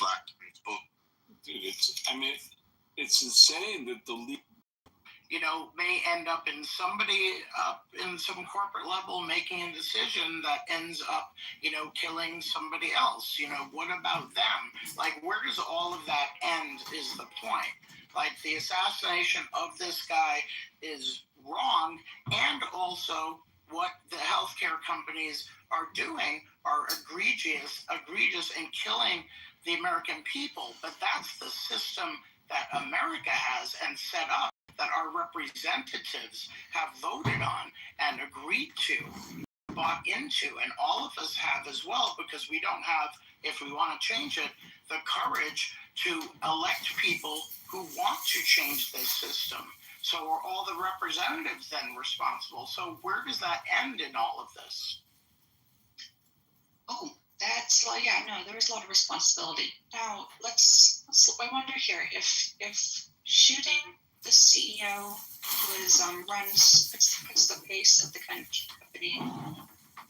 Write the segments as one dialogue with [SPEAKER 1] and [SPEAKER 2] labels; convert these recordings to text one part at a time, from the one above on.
[SPEAKER 1] black people.
[SPEAKER 2] Dude, it's insane that
[SPEAKER 3] may end up in somebody up in some corporate level making a decision that ends up, killing somebody else. What about them? Like, where does all of that end is the point. Like, the assassination of this guy is wrong, and also what the healthcare companies are doing are egregious in killing the American people. But that's the system that America has and set up, that our representatives have voted on and agreed to, bought into, and all of us have as well, because we don't have, if we want to change it, the courage to elect people who want to change this system. So are all the representatives then responsible? So where does that end in all of this?
[SPEAKER 4] Oh, there is a lot of responsibility. Now, I wonder here, if shooting the CEO who puts the pace of the company,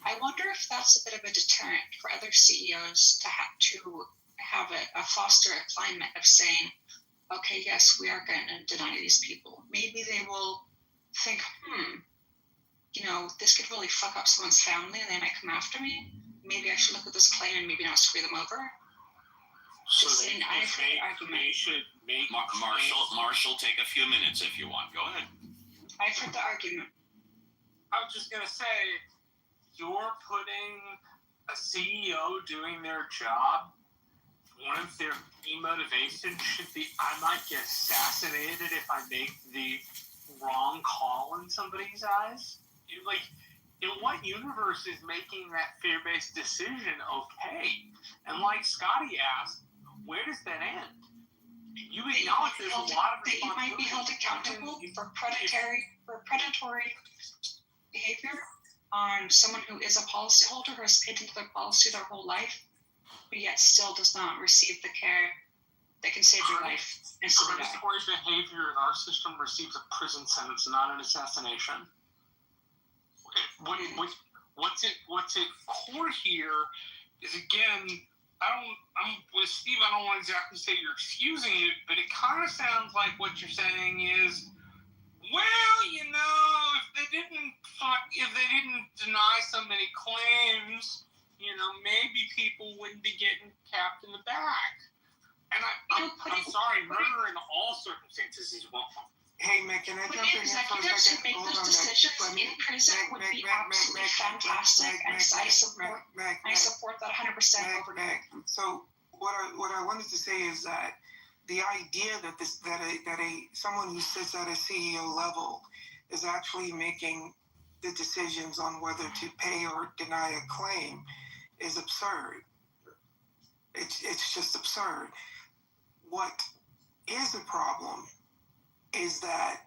[SPEAKER 4] I wonder if that's a bit of a deterrent for other CEOs to have a foster a climate of saying, okay, yes, we are going to deny these people. Maybe they will think, this could really fuck up someone's family and they might come after me. Maybe I should look at this claim and maybe not screw them over.
[SPEAKER 2] So they should make
[SPEAKER 1] Marshall, take a few minutes if you want. Go ahead.
[SPEAKER 4] I've heard the argument.
[SPEAKER 2] I was just going to say, you're putting a CEO doing their job. One of their key motivations should be, I might get assassinated if I make the wrong call in somebody's eyes. In what universe is making that fear-based decision okay? And like Scotty asked, where does that end? You acknowledge there's a lot of responsibility.
[SPEAKER 4] That you might be held accountable for predatory behavior on someone who is a policyholder who has paid into their policy their whole life, but yet still does not receive the care that can save your life.
[SPEAKER 2] Predatory behavior in our system receives a prison sentence, not an assassination. What's at core here is, again, I'm with Steve. I don't want to exactly say you're excusing it, but it kind of sounds like what you're saying is, well, if they didn't deny so many claims, maybe people wouldn't be getting capped in the back. And I'm sorry, murder in all circumstances is wrong.
[SPEAKER 3] Hey, Mick, can I jump in here for a second?
[SPEAKER 4] Executives who make those decisions in prison would be absolutely fantastic, and I support that 100% over there.
[SPEAKER 5] So what I wanted to say is that the idea that someone who sits at a CEO level is actually making the decisions on whether to pay or deny a claim is absurd. It's just absurd. What is a problem is that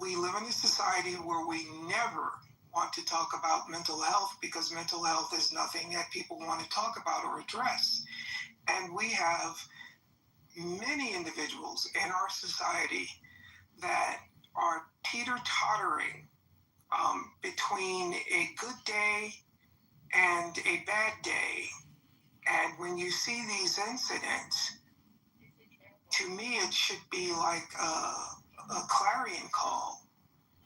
[SPEAKER 5] we live in a society where we never want to talk about mental health because mental health is nothing that people want to talk about or address. And we have many individuals in our society that are teeter-tottering between a good day and a bad day. And when you see these incidents, to me, it should be like a clarion call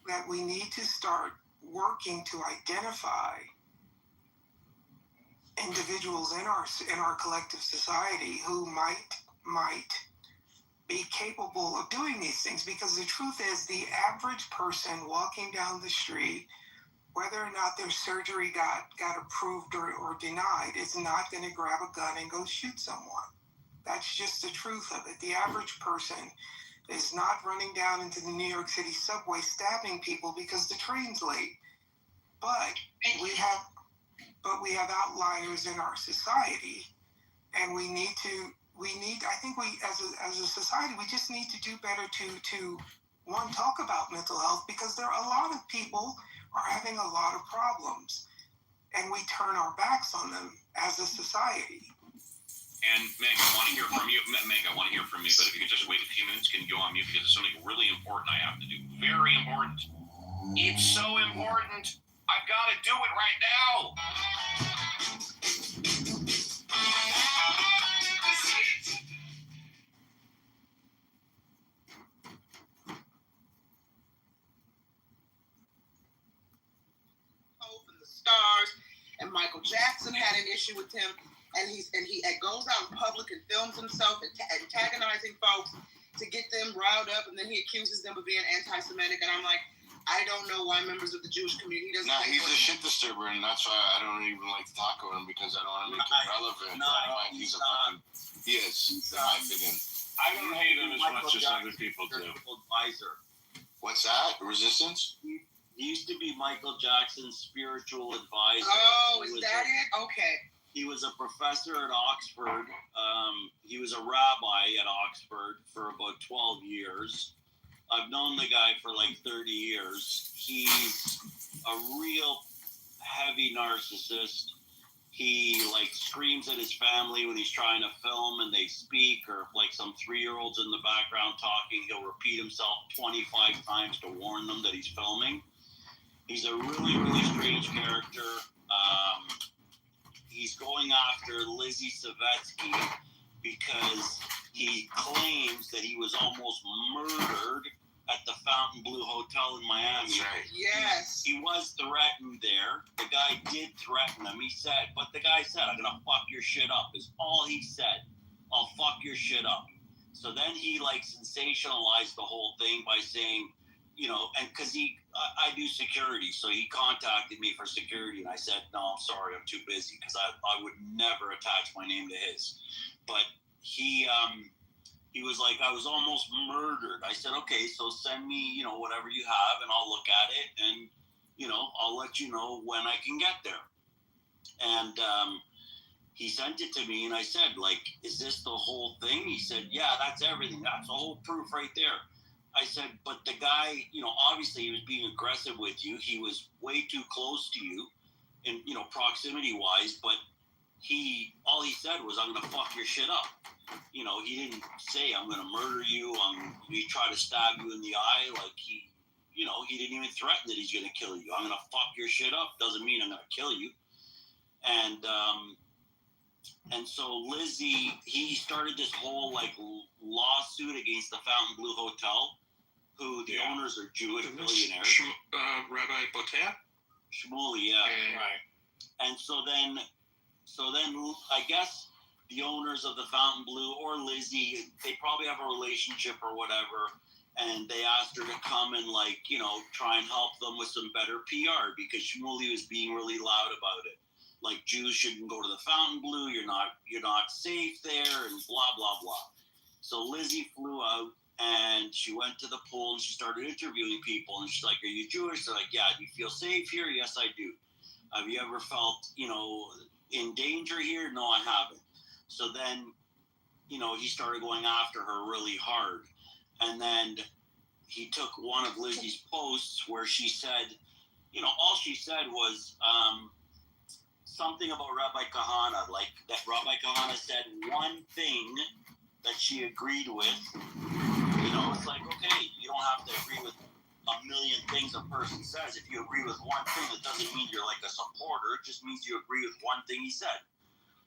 [SPEAKER 5] that we need to start working to identify individuals in our collective society who might be capable of doing these things. Because the truth is, the average person walking down the street, whether or not their surgery got approved or denied, is not going to grab a gun and go shoot someone. That's just the truth of it. The average person is not running down into the New York City subway stabbing people because the train's late. But we have outliers in our society, and I think as a society, we just need to do better to one, talk about mental health, because there are a lot of people are having a lot of problems, and we turn our backs on them as a society.
[SPEAKER 1] And Meg, I want to hear from you. But if you could just wait a few minutes, can you go on mute, because there's something really important I have to do. Very important. It's so important. I've got to do it right now.
[SPEAKER 6] issue with him, and he goes out in public and films himself antagonizing folks to get them riled up, and then he accuses them of being anti-Semitic, and I'm like, I don't know why members of the Jewish community doesn't.
[SPEAKER 7] No, he's a shit disturber, and that's why I don't even like to talk about him because I don't want to make it relevant. He's a fucking. He is, in my opinion.
[SPEAKER 8] I don't hate him as much as other people do.
[SPEAKER 9] Advisor.
[SPEAKER 7] What's that? Resistance?
[SPEAKER 9] He used to be Michael Jackson's spiritual advisor.
[SPEAKER 6] Oh, is that it? Okay.
[SPEAKER 9] He was a professor at Oxford. He was a rabbi at Oxford for about 12 years. I've known the guy for like 30 years. He's a real heavy narcissist. He like screams at his family when he's trying to film and they speak, or if like some 3-year-old's in the background talking, he'll repeat himself 25 times to warn them that he's filming. He's a really, really strange character. He's going after Lizzie Savetsky because he claims that he was almost murdered at the Fontainebleau Hotel in Miami.
[SPEAKER 7] That's right.
[SPEAKER 6] Yes.
[SPEAKER 9] He was threatened there. The guy did threaten him. He said, but the guy said, I'm going to fuck your shit up, is all he said. I'll fuck your shit up. So then he like sensationalized the whole thing by saying, you know, and because I do security, so he contacted me for security, and I said, no, I'm sorry, I'm too busy, because I would never attach my name to his. But he was like, I was almost murdered. I said, okay, so send me, you know, whatever you have, and I'll look at it, and, you know, I'll let you know when I can get there. And he sent it to me, and I said, like, is this the whole thing? He said, yeah, that's everything. That's the whole proof right there. I said, but the guy, you know, obviously he was being aggressive with you. He was way too close to you, and you know, proximity-wise. But all he said was, "I'm gonna fuck your shit up." You know, he didn't say, "I'm gonna murder you." He tried to stab you in the eye, like he didn't even threaten that he's gonna kill you. I'm gonna fuck your shit up doesn't mean I'm gonna kill you. And so Lizzie, he started this whole like lawsuit against the Fontainebleau Hotel, who the owners are Jewish billionaires.
[SPEAKER 8] Rabbi Botea?
[SPEAKER 9] Shmuley, yeah.
[SPEAKER 8] Right.
[SPEAKER 9] And so then I guess the owners of the Fontainebleau or Lizzie, they probably have a relationship or whatever, and they asked her to come and like, you know, try and help them with some better PR because Shmuley was being really loud about it. Like Jews shouldn't go to the Fontainebleau, you're not safe there, and blah blah blah. So Lizzie flew out and she went to the pool and she started interviewing people, and she's like, "Are you Jewish?" They're like, "Yeah." "Do you feel safe here?" "Yes, I do." "Have you ever felt, you know, in danger here?" "No, I haven't." So then, you know, he started going after her really hard, and then he took one of Lizzie's posts where she said, you know, all she said was something about Rabbi Kahana, like that Rabbi Kahana said one thing that she agreed with. You know, it's like, okay, you don't have to agree with a million things a person says. If you agree with one thing, it doesn't mean you're like a supporter. It just means you agree with one thing he said.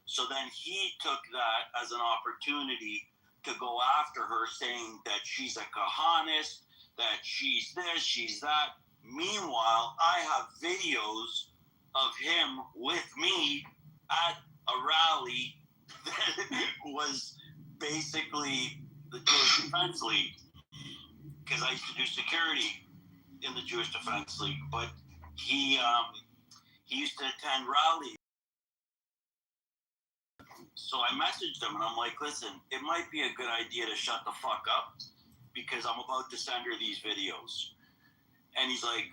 [SPEAKER 9] So then he took that as an opportunity to go after her, saying that she's a Kahanist, that she's this, she's that. Meanwhile, I have videos of him with me at a rally that was basically the Jewish Defense League, because I used to do security in the Jewish Defense League. But he used to attend rallies. So I messaged him and I'm like, listen, it might be a good idea to shut the fuck up because I'm about to send her these videos. And he's like,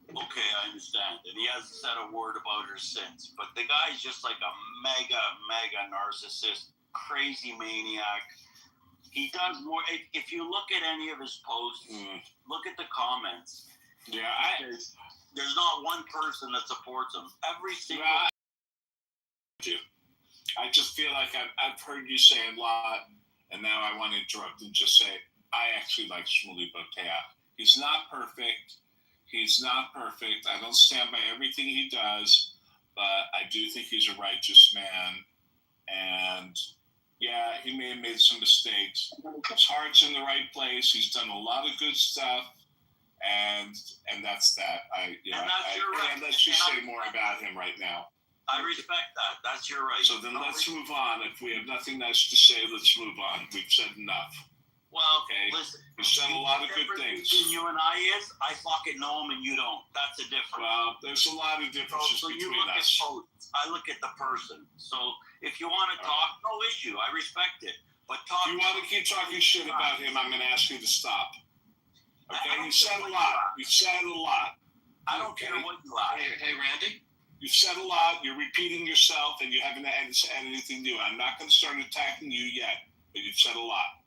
[SPEAKER 9] okay, I understand. And he hasn't said a word about her since. But the guy's just like a mega narcissist, crazy maniac. He does more. If you look at any of his posts, look at the comments.
[SPEAKER 8] Yeah,
[SPEAKER 9] there's not one person that supports him. Every single.
[SPEAKER 8] I just feel like I've heard you say a lot, and now I want to interrupt and just say I actually like Shmuley Botea. He's not perfect. I don't stand by everything he does, but I do think he's a righteous man. And yeah, he may have made some mistakes. His heart's in the right place. He's done a lot of good stuff, and that's that. And let's just say more about him right now.
[SPEAKER 9] I respect that. That's your right.
[SPEAKER 8] So then let's move on. If we have nothing nice to say, let's move on. We've said enough.
[SPEAKER 9] Well,
[SPEAKER 8] Okay.
[SPEAKER 9] listen.
[SPEAKER 8] We've said a lot of good things.
[SPEAKER 9] Between you and I is, I fucking know him and you don't. That's a difference.
[SPEAKER 8] Well, there's a lot of differences
[SPEAKER 9] So you
[SPEAKER 8] between
[SPEAKER 9] look
[SPEAKER 8] us.
[SPEAKER 9] at posts. I look at the person. So if you want to talk, no issue. I respect it. But talk.
[SPEAKER 8] If you want to keep talking shit about him, I'm going to ask you to stop. Okay? You said a lot. You said a lot.
[SPEAKER 9] I don't care what you are.
[SPEAKER 2] Hey, Randy.
[SPEAKER 8] You've said a lot. You're repeating yourself, and you haven't said anything new. I'm not going to start attacking you yet, but you've said a lot.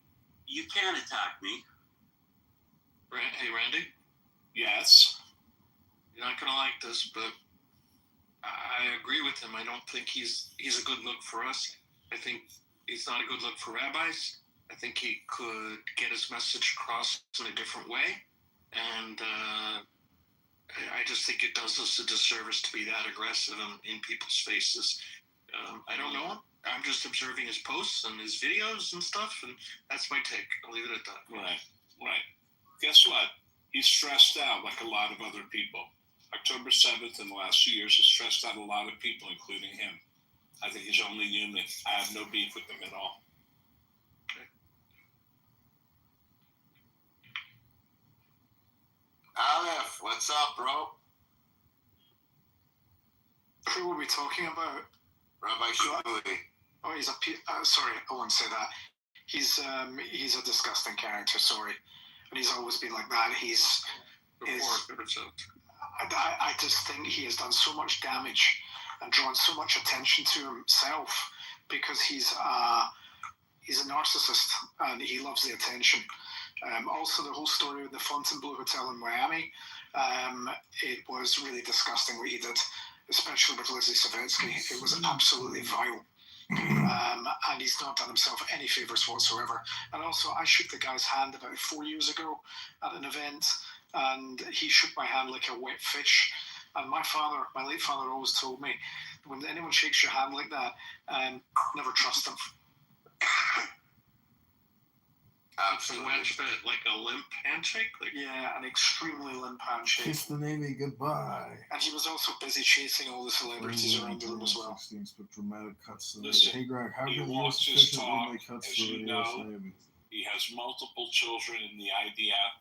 [SPEAKER 9] You can't attack me.
[SPEAKER 2] Hey, Randy.
[SPEAKER 8] Yes.
[SPEAKER 2] You're not gonna like this, but I agree with him. I don't think he's a good look for us. I think he's not a good look for rabbis. I think he could get his message across in a different way, and I just think it does us a disservice to be that aggressive in people's faces. I don't know him. I'm just observing his posts and his videos and stuff, and that's my take. I'll leave it at that.
[SPEAKER 8] Right. Guess what? He's stressed out like a lot of other people. October 7th in the last 2 years has stressed out a lot of people, including him. I think he's only human. I have no beef with him at all.
[SPEAKER 2] Okay.
[SPEAKER 7] Aleph, what's up, bro?
[SPEAKER 10] Who were we talking about?
[SPEAKER 7] Rabbi Shmuley.
[SPEAKER 10] Oh, he's sorry, I won't say that. He's a disgusting character. Sorry, and he's always been like that. I just think he has done so much damage and drawn so much attention to himself because he's a narcissist and he loves the attention. Also, the whole story with the Fontainebleau Hotel in Miami, it was really disgusting what he did, especially with Lizzie Savetsky. It was absolutely vile. And he's not done himself any favours whatsoever. And also, I shook the guy's hand about 4 years ago at an event, and he shook my hand like a wet fish. And my late father, always told me, when anyone shakes your hand like that, never trust them.
[SPEAKER 2] Absolutely. Like a limp handshake?
[SPEAKER 10] Yeah, an extremely limp handshake.
[SPEAKER 11] Kiss the Navy goodbye.
[SPEAKER 10] And he was also busy chasing all the celebrities around the room as well.
[SPEAKER 11] 16 took dramatic cuts.
[SPEAKER 8] Listen,
[SPEAKER 11] hey, Greg, how
[SPEAKER 8] he
[SPEAKER 11] can
[SPEAKER 8] walks
[SPEAKER 11] U.S.
[SPEAKER 8] his
[SPEAKER 11] officials
[SPEAKER 8] talk,
[SPEAKER 11] make cuts
[SPEAKER 8] as
[SPEAKER 11] for
[SPEAKER 8] you
[SPEAKER 11] the U.S.
[SPEAKER 8] know.
[SPEAKER 11] Navy?
[SPEAKER 8] He has multiple children in the IDF.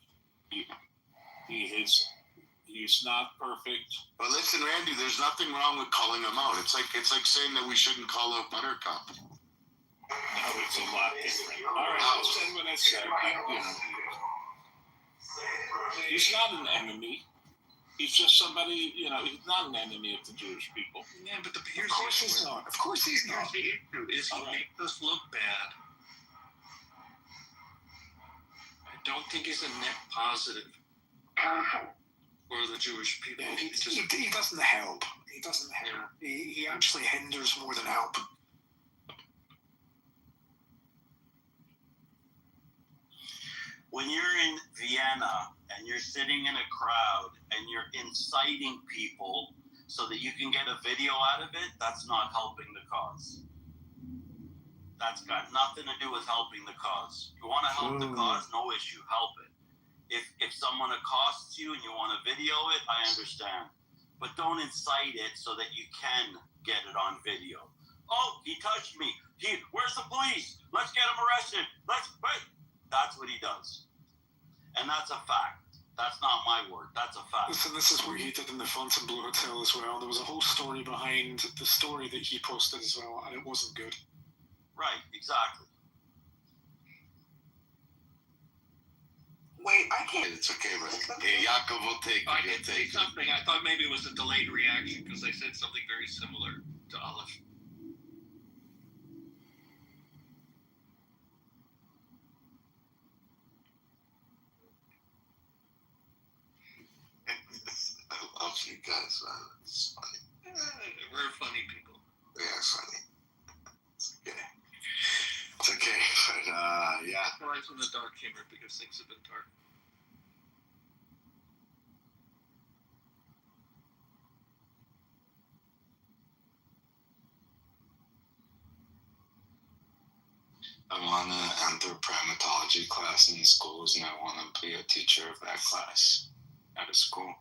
[SPEAKER 8] He's not perfect.
[SPEAKER 7] But listen, Randy, there's nothing wrong with calling him out. It's like saying that we shouldn't call out Buttercup.
[SPEAKER 8] No, it's a lot different. All right, I said what I said. He's not an enemy. He's just somebody, he's not an enemy of the Jewish people.
[SPEAKER 2] Yeah, but
[SPEAKER 10] Of course he's not. Of course he's not.
[SPEAKER 2] Here's the issue: is he makes us look bad. I don't think he's a net positive for the Jewish people.
[SPEAKER 10] Yeah, he doesn't help. He doesn't help. He actually hinders more than help.
[SPEAKER 9] When you're in Vienna and you're sitting in a crowd and you're inciting people so that you can get a video out of it, that's not helping the cause. That's got nothing to do with helping the cause. You want to help the cause, no issue, help it. If someone accosts you and you want to video it, I understand. But don't incite it so that you can get it on video. Oh, he touched me. Where's the police? Let's get him arrested. That's what he does. And that's a fact. That's not my word. That's a fact.
[SPEAKER 10] Listen, this is what he did in the Fontainebleau Hotel as well. There was a whole story behind the story that he posted as well, and it wasn't good.
[SPEAKER 9] Right, exactly.
[SPEAKER 6] Wait, I can't.
[SPEAKER 7] It's okay, man. Hey, Yaakov will take
[SPEAKER 2] I
[SPEAKER 7] it.
[SPEAKER 2] did say something. I thought maybe it was a delayed reaction because I said something very similar to Aleph.
[SPEAKER 7] I love you guys, man. It's funny.
[SPEAKER 2] We're funny people.
[SPEAKER 7] Yeah, it's funny. It's okay. It's okay, but yeah.
[SPEAKER 2] Stories from the dark chamber because things have been dark.
[SPEAKER 7] I want to enter primatology class in schools, and I want to be a teacher of that class at a school.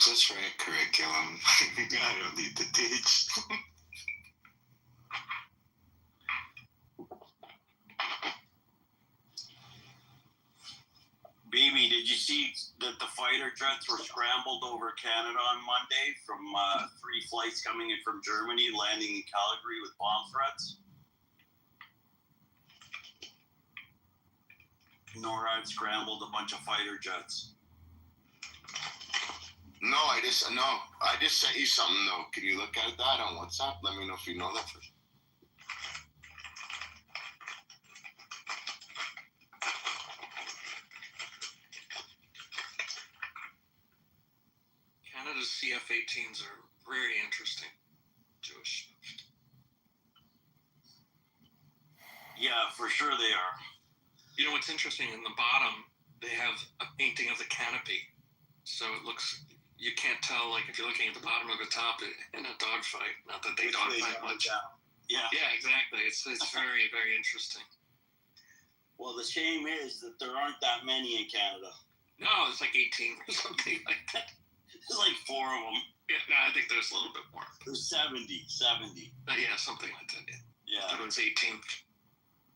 [SPEAKER 7] Just write curriculum. I don't need to teach.
[SPEAKER 9] BB, did you see that the fighter jets were scrambled over Canada on Monday from 3 flights coming in from Germany, landing in Calgary with bomb threats? NORAD scrambled a bunch of fighter jets.
[SPEAKER 7] No, I just sent you something though. Can you look at that on WhatsApp? Let me know if you know that first.
[SPEAKER 12] Canada's CF-18s are very interesting. Jewish.
[SPEAKER 9] Yeah, for sure they are.
[SPEAKER 12] You know what's interesting? In the bottom, they have a painting of the canopy. So it looks, you can't tell, like, if you're looking at the bottom or the top in a dogfight. Not that they dogfight much.
[SPEAKER 9] Yeah.
[SPEAKER 12] Yeah, exactly. It's very, very interesting.
[SPEAKER 9] Well, the shame is that there aren't that many in Canada.
[SPEAKER 12] No, it's like 18 or something like that.
[SPEAKER 9] There's like 4 of them.
[SPEAKER 12] Yeah, no, I think there's a little bit more.
[SPEAKER 9] There's 70.
[SPEAKER 12] Yeah, something like that.
[SPEAKER 9] Yeah.
[SPEAKER 12] That one's 18.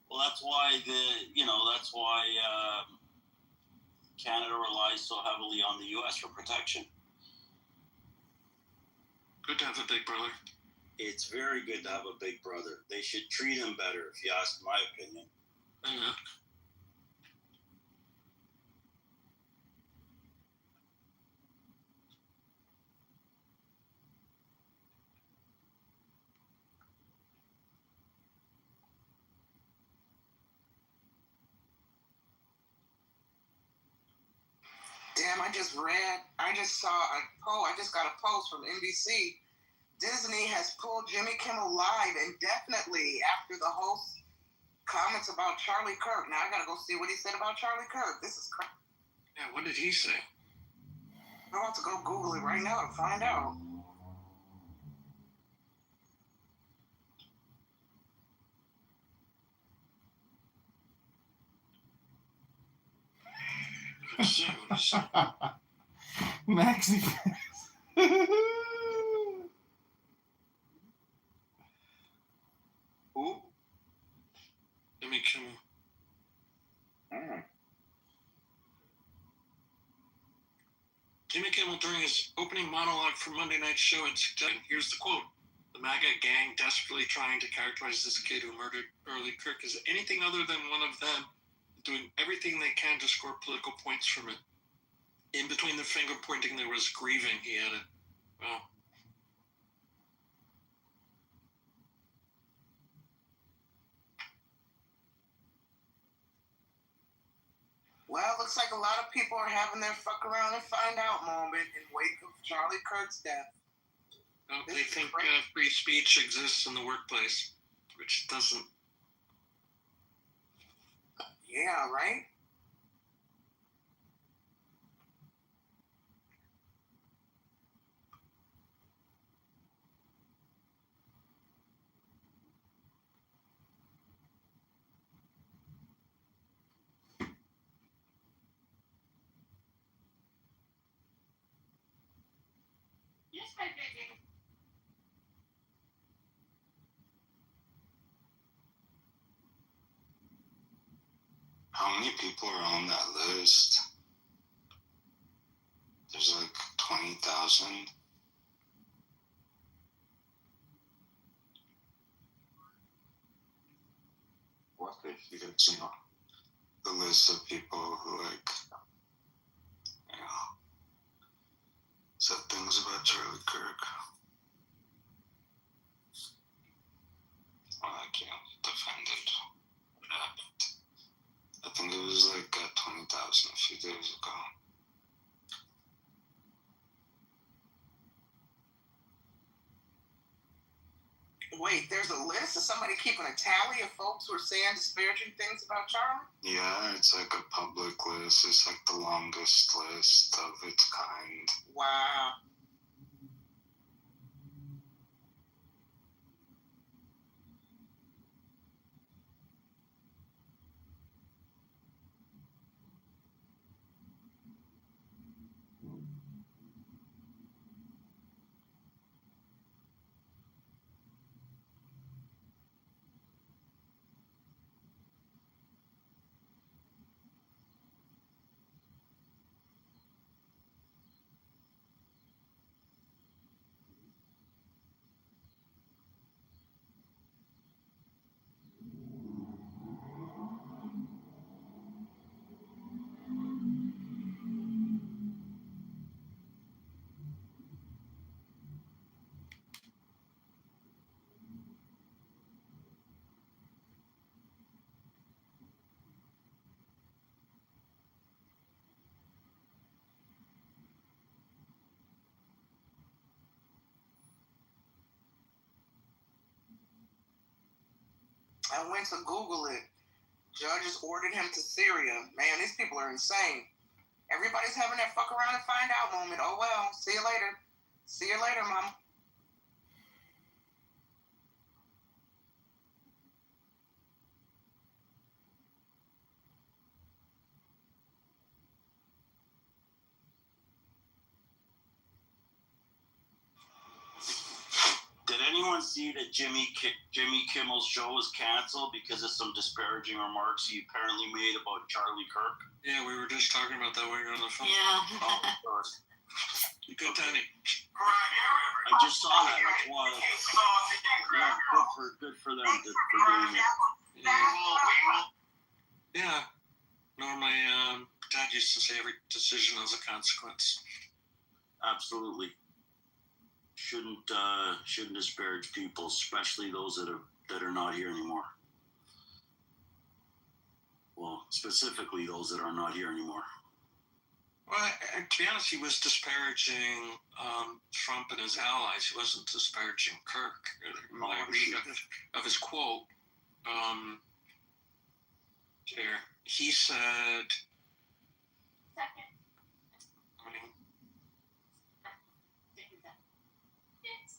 [SPEAKER 9] Well, that's why Canada relies so heavily on the U.S. for protection.
[SPEAKER 12] Good to have a big brother.
[SPEAKER 9] It's very good to have a big brother. They should treat him better, if you ask my opinion.
[SPEAKER 12] Yeah.
[SPEAKER 5] Damn, I just got a post from NBC. Disney has pulled Jimmy Kimmel Live indefinitely after the host comments about Charlie Kirk. Now I gotta go see what he said about Charlie Kirk. This is crazy.
[SPEAKER 12] Yeah, what did he say?
[SPEAKER 5] I'm about to go Google it right now to find out.
[SPEAKER 11] Maxi.
[SPEAKER 7] Who?
[SPEAKER 12] Jimmy Kimmel. Jimmy Kimmel, during his opening monologue for Monday night's show, and here's the quote: "The MAGA gang desperately trying to characterize this kid who murdered Charlie Kirk as anything other than one of them, doing everything they can to score political points from it. In between the finger pointing, there was grieving," he added. Well,
[SPEAKER 5] Well, looks like a lot of people are having their fuck around and find out moment in wake of Charlie Kirk's death.
[SPEAKER 12] well
[SPEAKER 5] This
[SPEAKER 12] they
[SPEAKER 5] is
[SPEAKER 12] think
[SPEAKER 5] great.
[SPEAKER 12] free speech exists in the workplace, which doesn't.
[SPEAKER 5] Yeah, right?
[SPEAKER 4] Yes, my baby.
[SPEAKER 7] How many people are on that list? There's like 20,000. What if you get the list of people who said things about Charlie Kirk? Well, I can't defend it. What happened? I think it was like 20,000 a few days ago.
[SPEAKER 5] Wait, there's a list? Is somebody keeping a tally of folks who are saying disparaging things about Charlie?
[SPEAKER 7] Yeah, it's like a public list. It's like the longest list of its kind.
[SPEAKER 5] Wow.
[SPEAKER 6] I went to Google it. Judges ordered him to Syria. Man, these people are insane. Everybody's having that fuck around and find out moment. Oh well, see you later. See you later, mom.
[SPEAKER 9] Did anyone see that Jimmy Kimmel's show was canceled because of some disparaging remarks he apparently made about Charlie Kirk?
[SPEAKER 12] Yeah, we were just talking about that when you were on the phone.
[SPEAKER 9] Oh,
[SPEAKER 13] Yeah.
[SPEAKER 9] sorry.
[SPEAKER 12] Good timing.
[SPEAKER 9] I just saw that. That's why. Yeah, good for them for doing it.
[SPEAKER 12] Yeah. Normally, Dad used to say every decision has a consequence.
[SPEAKER 9] Absolutely. Shouldn't disparage people, especially those that are not here anymore. Well, specifically those that are not here anymore.
[SPEAKER 12] Well, to be honest, he was disparaging Trump and his allies. He wasn't disparaging Kirk. My read of his quote, here, he said,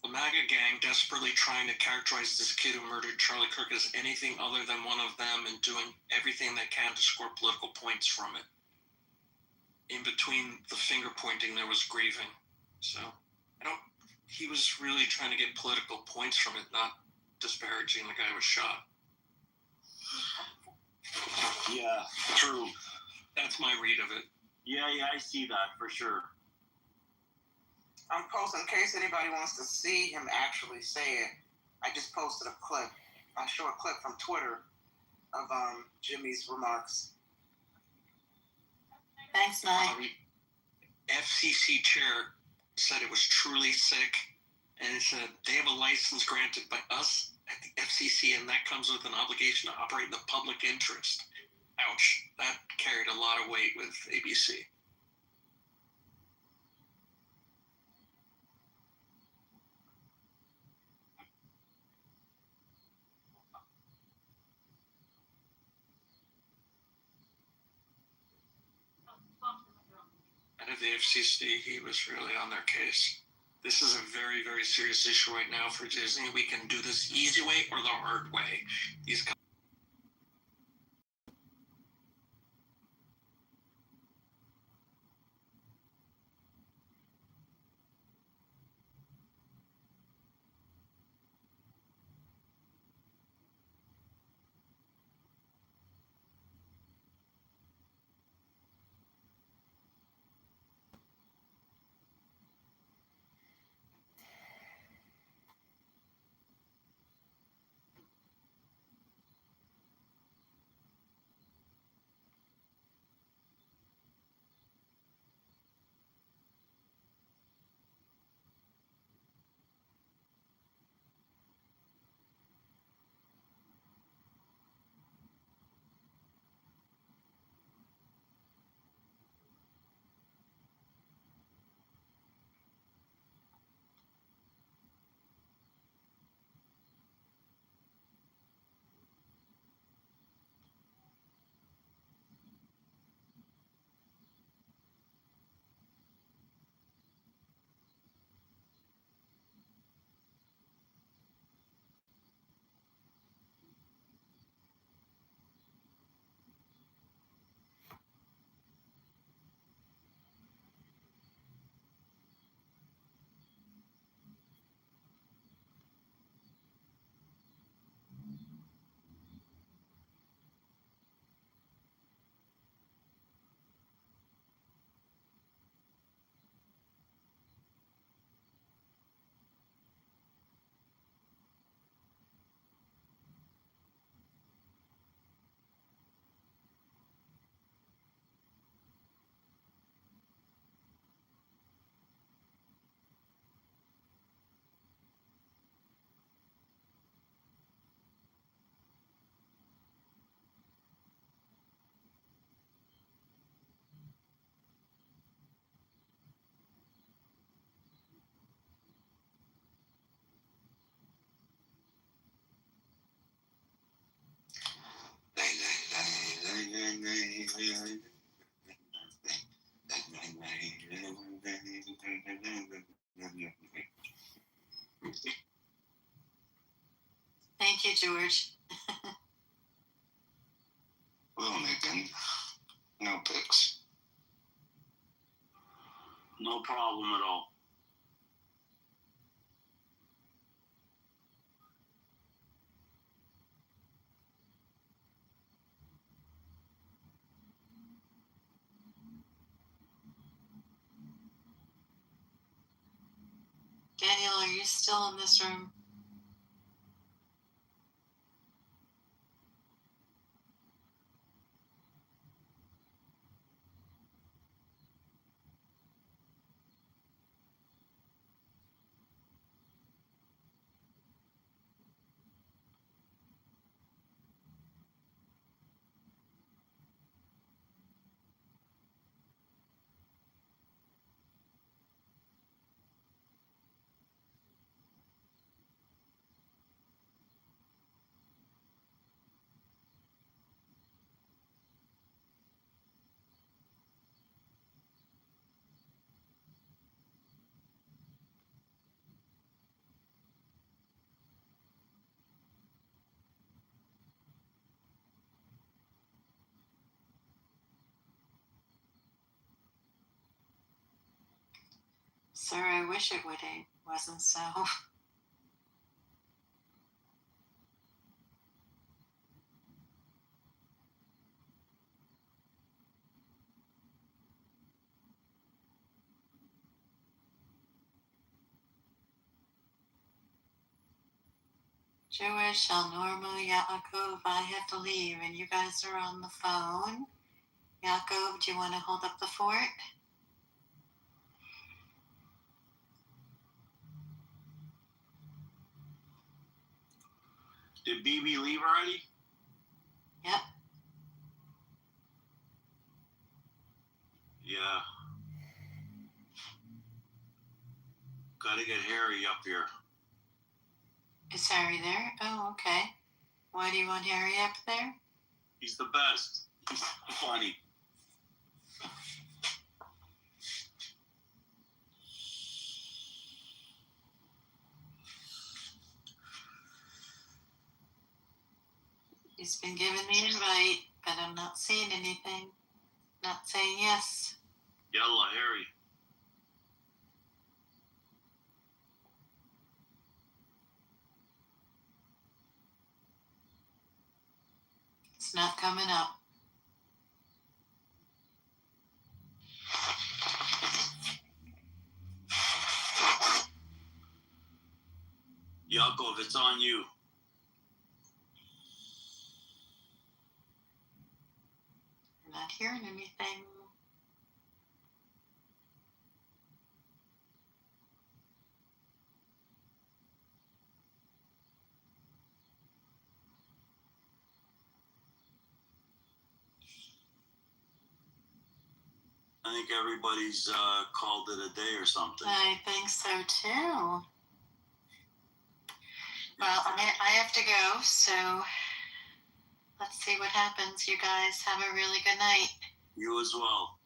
[SPEAKER 12] the MAGA gang desperately trying to characterize this kid who murdered Charlie Kirk as anything other than one of them and doing everything they can to score political points from it. In between the finger pointing, there was grieving. So, he was really trying to get political points from it, not disparaging the guy who was shot.
[SPEAKER 9] Yeah, true.
[SPEAKER 12] That's my read of it.
[SPEAKER 9] Yeah, I see that for sure.
[SPEAKER 6] I'm posting in case anybody wants to see him actually say it. I just posted a clip. I show a clip from Twitter of Jimmy's remarks.
[SPEAKER 13] Thanks, Nye.
[SPEAKER 12] FCC chair said it was truly sick, and it said they have a license granted by us at the FCC, and that comes with an obligation to operate in the public interest. Ouch. That carried a lot of weight with ABC. And at the FCC, he was really on their case. This is a very, very serious issue right now for Disney. We can do this easy way or the hard way. These
[SPEAKER 13] Thank you, George.
[SPEAKER 7] Well, Nathan, no pics.
[SPEAKER 9] No problem at all.
[SPEAKER 13] Daniel, are you still in this room? Sir, I wish it wasn't so. Jewish, El Normo, Yaakov, I have to leave and you guys are on the phone. Yaakov, do you want to hold up the fort?
[SPEAKER 9] Did BB leave already?
[SPEAKER 13] Yep.
[SPEAKER 9] Yeah. Gotta get Harry up here.
[SPEAKER 13] Is Harry there? Oh, okay. Why do you want Harry up there?
[SPEAKER 9] He's the best. He's funny.
[SPEAKER 13] He's been giving me an invite, but I'm not seeing anything. Not saying yes.
[SPEAKER 9] Yalla, Harry.
[SPEAKER 13] It's not coming up.
[SPEAKER 9] Yaakov, it's on you.
[SPEAKER 13] I'm not hearing anything.
[SPEAKER 9] I think everybody's called it a day or something.
[SPEAKER 13] I think so too. Well, I have to go, so let's see what happens. You guys have a really good night.
[SPEAKER 9] You as well.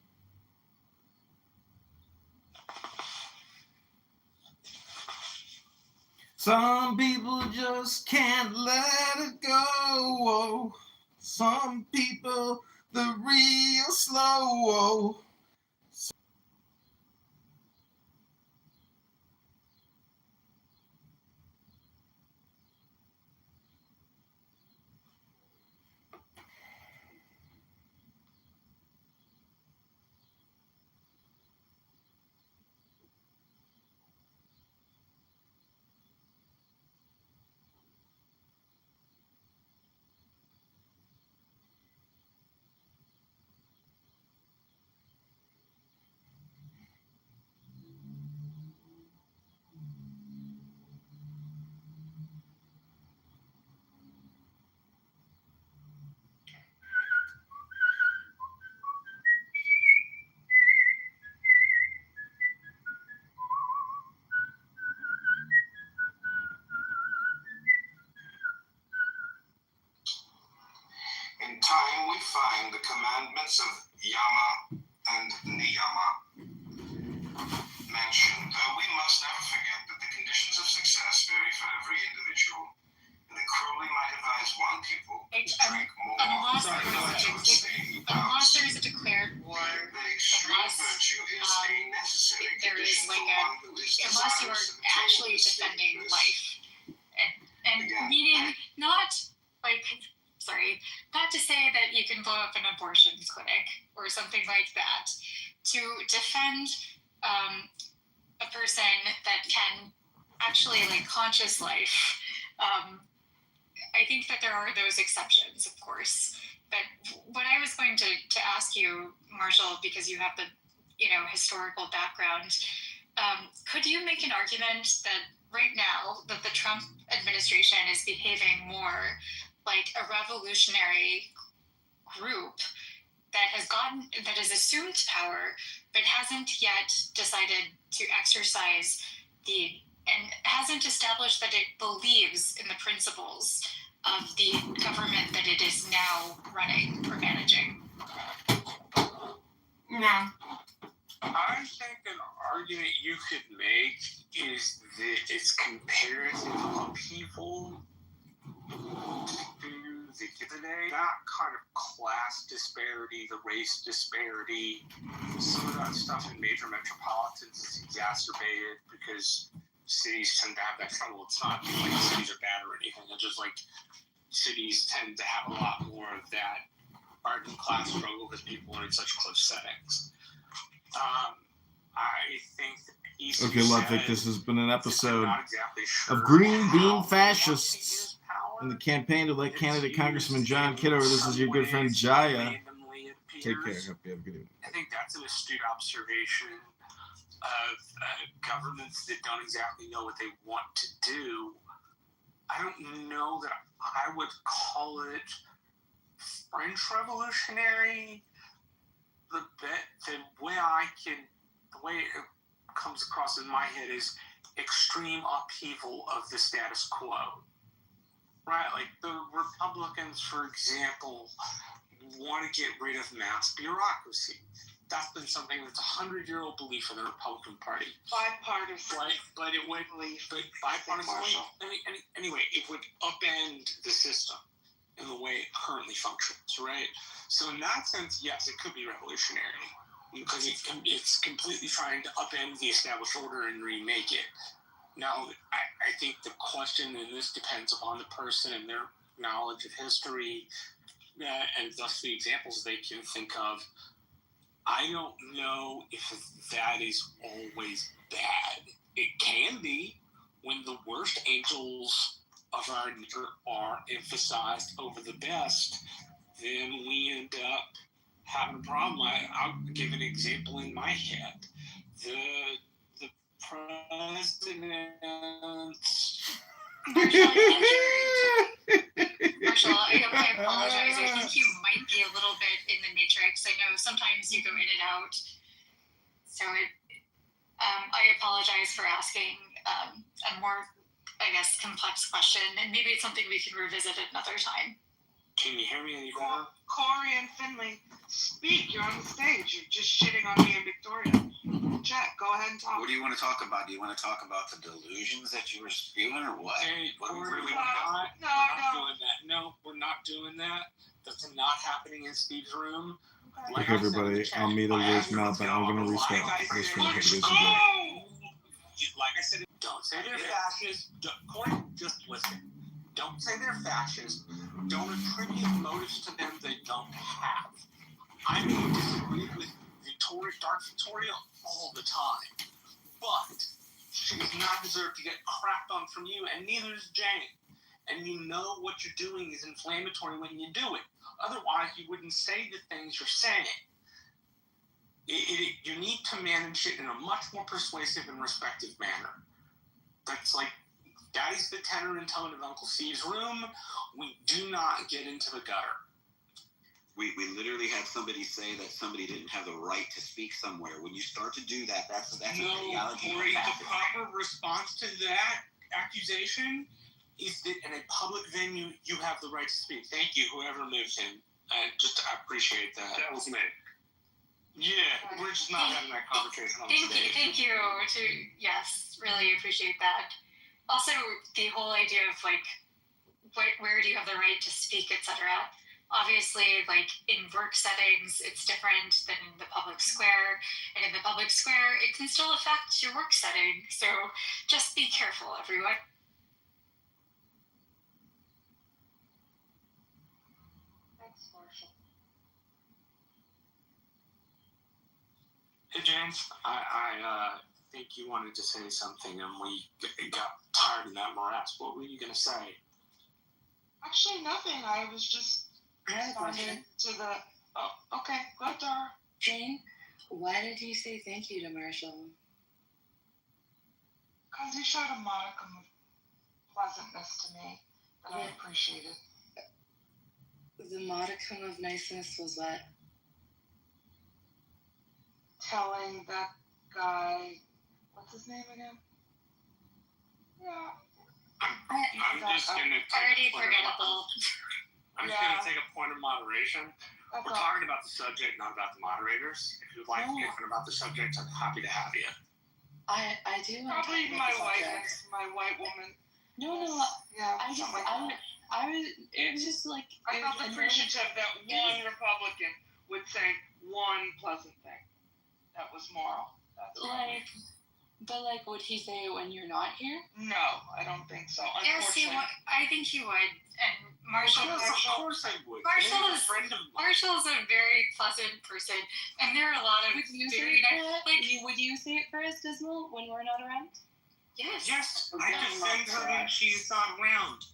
[SPEAKER 11] Some people just can't let it go. Some people, the real slow.
[SPEAKER 14] find the commandments of Yama and Niyama mentioned, though we must never forget that the conditions of success vary for every individual, and that Crowley might advise one people to drink more
[SPEAKER 15] unless
[SPEAKER 14] unless
[SPEAKER 15] there is a declared war,
[SPEAKER 14] that extreme
[SPEAKER 15] unless
[SPEAKER 14] virtue is a necessary
[SPEAKER 15] there is
[SPEAKER 14] condition
[SPEAKER 15] like
[SPEAKER 14] for one who is
[SPEAKER 15] unless you are
[SPEAKER 14] desirous of
[SPEAKER 15] actually
[SPEAKER 14] attaining
[SPEAKER 15] defending
[SPEAKER 14] this
[SPEAKER 15] life, and
[SPEAKER 14] Again.
[SPEAKER 15] meaning not like not to say that you can blow up an abortion clinic or something like that. To defend a person that can actually like conscious life. I think that there are those exceptions, of course. But what I was going to ask you, Marshall, because you have the historical background, could you make an argument that right now that the Trump administration is behaving more like a revolutionary group that has assumed power but hasn't yet decided to exercise and hasn't established that it believes in the principles of the government that it is now running or managing?
[SPEAKER 2] No. I think an argument you could make is that it's comparative upheaval to the today, that kind of class disparity, the race disparity, some of that stuff in major metropolitans is exacerbated because cities tend to have that trouble. It's not like cities are bad or anything. It's just like cities tend to have a lot more of that ardent class struggle because people are in such close settings. I think that
[SPEAKER 11] Okay, Ludwig, this has been an episode
[SPEAKER 2] exactly sure
[SPEAKER 11] of Green Bean Fascists in the campaign to elect candidate Congressman John Kitover. This is your good friend Jaya. Take care. Hope you have a good evening.
[SPEAKER 2] I think that's an astute observation of governments that don't exactly know what they want to do. I don't know that I would call it French Revolutionary. The way it comes across in my head is extreme upheaval of the status quo. Right? Like the Republicans, for example, want to get rid of mass bureaucracy. That's been something that's a 100-year-old belief in the Republican Party.
[SPEAKER 5] Bipartisan.
[SPEAKER 2] Right, but it would bipartisan. Anyway, it would upend the system in the way it currently functions, right? So in that sense, yes, it could be revolutionary because it's completely trying to upend the established order and remake it. Now, I think the question in this depends upon the person and their knowledge of history and thus the examples they can think of. I don't know if that is always bad. It can be when the worst angels of our nature are emphasized over the best, then we end up having a problem. I'll give an example in my head. The president.
[SPEAKER 15] Marshall, I apologize. I think you might be a little bit in the matrix. I know sometimes you go in and out. So I apologize for asking a more, complex question. And maybe it's something we can revisit another time.
[SPEAKER 2] Can you hear me any better?
[SPEAKER 5] Corey and Finley, speak. You're on the stage. You're just shitting on me and Victoria. Jack, go ahead and talk.
[SPEAKER 16] What do you want to talk about? Do you want to talk about the delusions that you were spewing or what?
[SPEAKER 2] Hey,
[SPEAKER 16] what
[SPEAKER 2] Corey,
[SPEAKER 16] do we
[SPEAKER 2] we're not doing that. No, we're not doing that. That's not happening in Steve's room.
[SPEAKER 11] Okay, everybody, I'll meet Elizabeth's mouth, and I'm going to restart this room. Hope you guys enjoy.
[SPEAKER 2] Like I said, don't say they're fascist. Corey, just listen. Don't say they're fascist. Don't attribute motives to them they don't have. I may disagree with Dark Victoria all the time, but she does not deserve to get crapped on from you, and neither does Jane. And you know what you're doing is inflammatory when you do it. Otherwise, you wouldn't say the things you're saying. You need to manage it in a much more persuasive and respectful manner. That's like, that is the tenor and tone of Uncle Steve's room. We do not get into the gutter.
[SPEAKER 16] We literally had somebody say that somebody didn't have the right to speak somewhere. When you start to do that, that's a theology.
[SPEAKER 2] Corey, the proper response to that accusation is that in a public venue, you have the right to speak. Thank you, whoever lives in
[SPEAKER 12] I appreciate that.
[SPEAKER 2] That was me.
[SPEAKER 12] Yeah, we're just not having that conversation on stage.
[SPEAKER 15] Thank you. Yes, really appreciate that. Also, the whole idea of like, where do you have the right to speak, etc. Obviously, like in work settings, it's different than in the public square. And in the public square, it can still affect your work setting. So just be careful, everyone.
[SPEAKER 5] Thanks, Marshall.
[SPEAKER 2] Hey, James, I think you wanted to say something and we got tired of that morass. What were you going to say?
[SPEAKER 5] Actually, nothing. I was just responding to the. Oh, okay. Go ahead, Dara.
[SPEAKER 17] Jane, why did you say thank you to Marshall?
[SPEAKER 5] Because he showed a modicum of pleasantness to me that I appreciated.
[SPEAKER 17] The modicum of niceness was what?
[SPEAKER 5] Telling that guy, what's his name again? Yeah.
[SPEAKER 2] I'm just going to
[SPEAKER 15] Already forgettable.
[SPEAKER 2] I'm just going to take a point of moderation. We're talking about the subject, not about the moderators. If you'd like to get about the subject, I'm happy to have you.
[SPEAKER 17] I do want to
[SPEAKER 5] Probably my white woman.
[SPEAKER 17] No.
[SPEAKER 5] Yeah.
[SPEAKER 17] I was. It was just like.
[SPEAKER 5] I felt appreciative that one Republican would say one pleasant thing. That was moral.
[SPEAKER 17] But would he say it when you're not here?
[SPEAKER 5] No, I don't think so.
[SPEAKER 15] Yes, he would. I think he would. And Marshall.
[SPEAKER 2] Of course I would.
[SPEAKER 15] Marshall's a very pleasant person, and there are a lot of
[SPEAKER 17] Would you
[SPEAKER 15] very
[SPEAKER 17] say
[SPEAKER 15] nice.
[SPEAKER 17] would you say it for us, Dismal, when we're not around?
[SPEAKER 15] Yes.
[SPEAKER 2] Yes, I defend her when she's not around.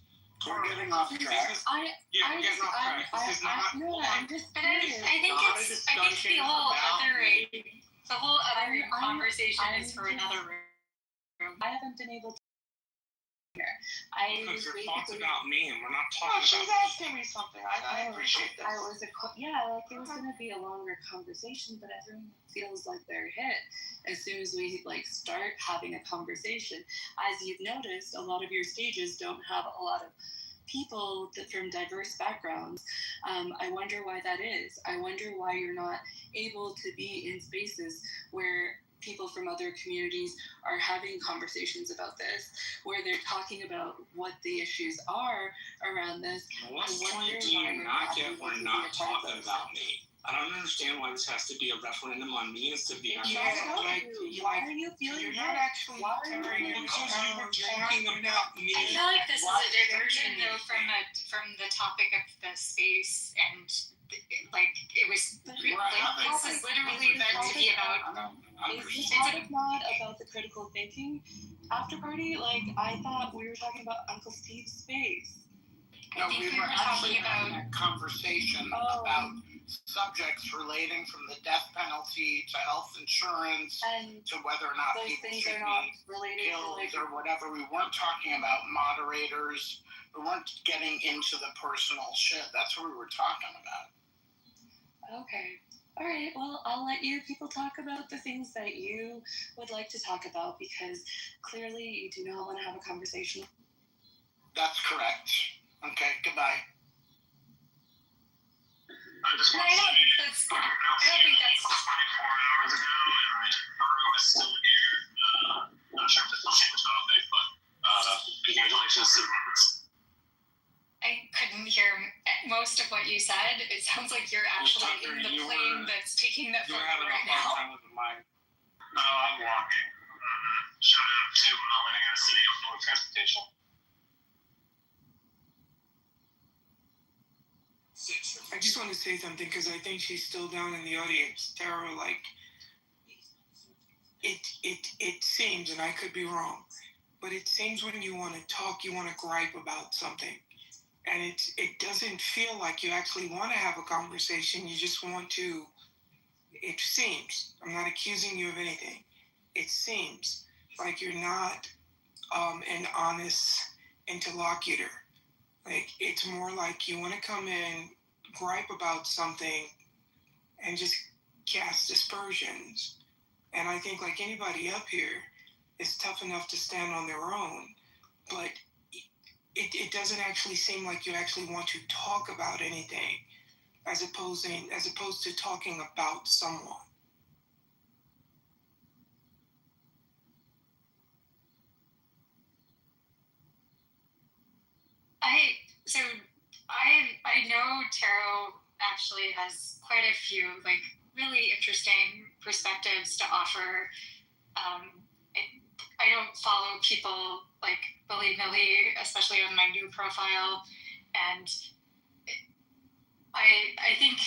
[SPEAKER 3] We're getting off track.
[SPEAKER 2] We're getting off track. This is not.
[SPEAKER 17] I'm just.
[SPEAKER 15] But I think the whole other conversation is for another room.
[SPEAKER 17] I haven't been able to.
[SPEAKER 2] Because your thoughts about me, and we're not
[SPEAKER 5] Oh,
[SPEAKER 2] talking
[SPEAKER 5] she's
[SPEAKER 2] about.
[SPEAKER 5] asking me something. I appreciate this.
[SPEAKER 17] It was gonna be a longer conversation, but everyone feels like they're hit as soon as we start having a conversation. As you've noticed, a lot of your stages don't have a lot of people from diverse backgrounds. I wonder why that is. I wonder why you're not able to be in spaces where people from other communities are having conversations about this, where they're talking about what the issues are around this.
[SPEAKER 2] What point do you not get we're not talking about me? I don't understand why this has to be a referendum on me instead of the actual subject.
[SPEAKER 17] Why are you feeling
[SPEAKER 5] You're not actually
[SPEAKER 2] Because you were talking about me.
[SPEAKER 15] I feel like this is a diversion though from the topic of the space, and it was this is literally meant to be about.
[SPEAKER 17] Is this topic not about the critical thinking after party? I thought we were talking about Uncle Steve's space.
[SPEAKER 3] No, we were actually having a conversation about subjects relating from the death penalty to health insurance to whether or not people should be killed or whatever. We weren't talking about moderators. We weren't getting into the personal shit. That's what we were talking about.
[SPEAKER 17] Okay. All right. Well, I'll let you people talk about the things that you would like to talk about, because clearly you do not want to have a conversation.
[SPEAKER 3] That's correct. Okay. Goodbye.
[SPEAKER 15] I don't think that's.
[SPEAKER 14] 24 hours ago, and the room is still here. Not sure if it's the same topic, but congratulations to the members.
[SPEAKER 15] I couldn't hear most of what you said. It sounds like you're actually in the plane that's taking that photo right now.
[SPEAKER 2] Time with the mic.
[SPEAKER 14] No, I'm walking. Shout out to Winnebago City of Public Transportation.
[SPEAKER 5] I just want to say something because I think she's still down in the audience. Tara, it seems, and I could be wrong, but it seems when you want to talk, you want to gripe about something. And it doesn't feel like you actually want to have a conversation. You just want to, it seems, I'm not accusing you of anything. It seems like you're not an honest interlocutor. It's more like you want to come in, gripe about something, and just cast aspersions. And I think like anybody up here, it's tough enough to stand on their own, but it doesn't actually seem like you actually want to talk about anything. as opposed to talking about someone.
[SPEAKER 15] I know Taro actually has quite a few like really interesting perspectives to offer. I don't follow people like willy-nilly, especially on my new profile, and I think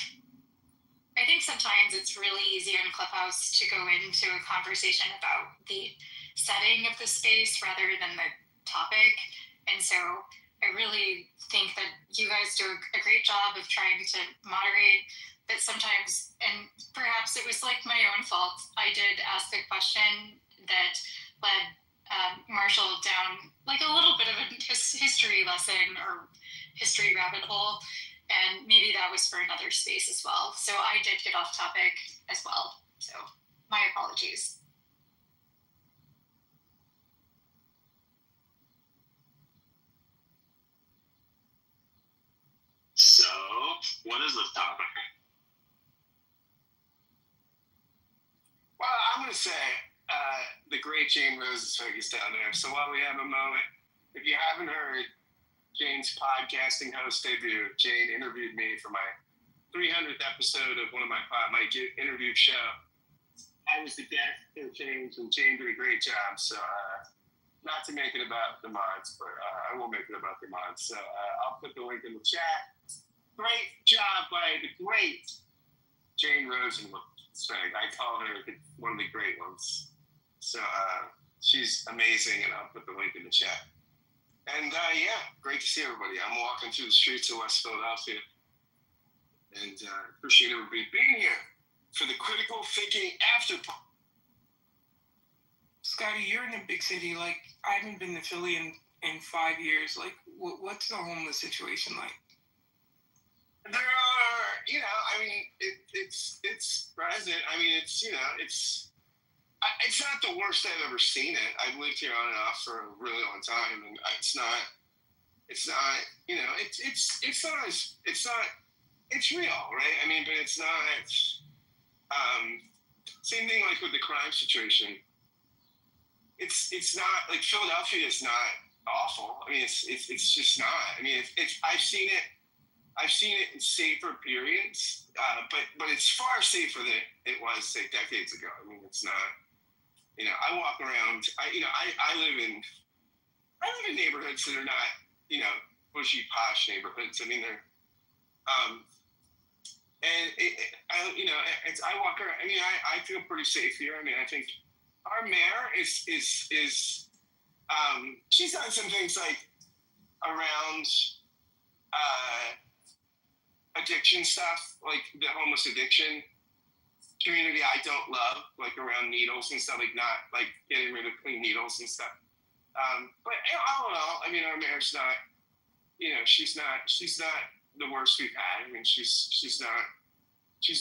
[SPEAKER 15] sometimes it's really easy in Clubhouse to go into a conversation about the setting of the space rather than the topic, and so I really think that you guys do a great job of trying to moderate, but sometimes, and perhaps it was like my own fault, I did ask a question that led Marshall down like a little bit of a history lesson or history rabbit hole, and maybe that was for another space as well. So I did get off topic as well. So my apologies.
[SPEAKER 18] So, what is the topic?
[SPEAKER 19] Well, I'm going to say the great Jane Rose is focused down there. So while we have a moment, if you haven't heard Jane's podcasting host debut, Jane interviewed me for my 300th episode of one of my interview show. I was the guest for James, and Jane did a great job. So not to make it about the mods, but I will make it about the mods. So I'll put the link in the chat. Great job by the great Jane Rosen. I call her one of the great ones. So she's amazing, and I'll put the link in the chat. And great to see everybody. I'm walking through the streets of West Philadelphia, and appreciate everybody being here for the Critical Thinking After Party.
[SPEAKER 5] Scotty, you're in a big city. Like, I haven't been to Philly in 5 years. Like, what's the homeless situation like?
[SPEAKER 19] There are, it's present. I mean, it's not the worst I've ever seen it. I've lived here on and off for a really long time, and it's real, right? I mean, but it's not, same thing like with the crime situation. It's not, like, Philadelphia is not awful. I mean, it's just not. I mean, I've seen it in safer periods, but it's far safer than it was, say, decades ago. I mean, it's not. I walk around. I live in neighborhoods that are not, bushy, posh neighborhoods. I mean, they're, I walk around. I mean, I feel pretty safe here. I mean, I think our mayor is she's done some things like around addiction stuff, like the homeless addiction community I don't love, like around needles and stuff, like not like getting rid of clean needles and stuff. But all in all, I mean, our mayor's not, she's not the worst we've had. I mean, she's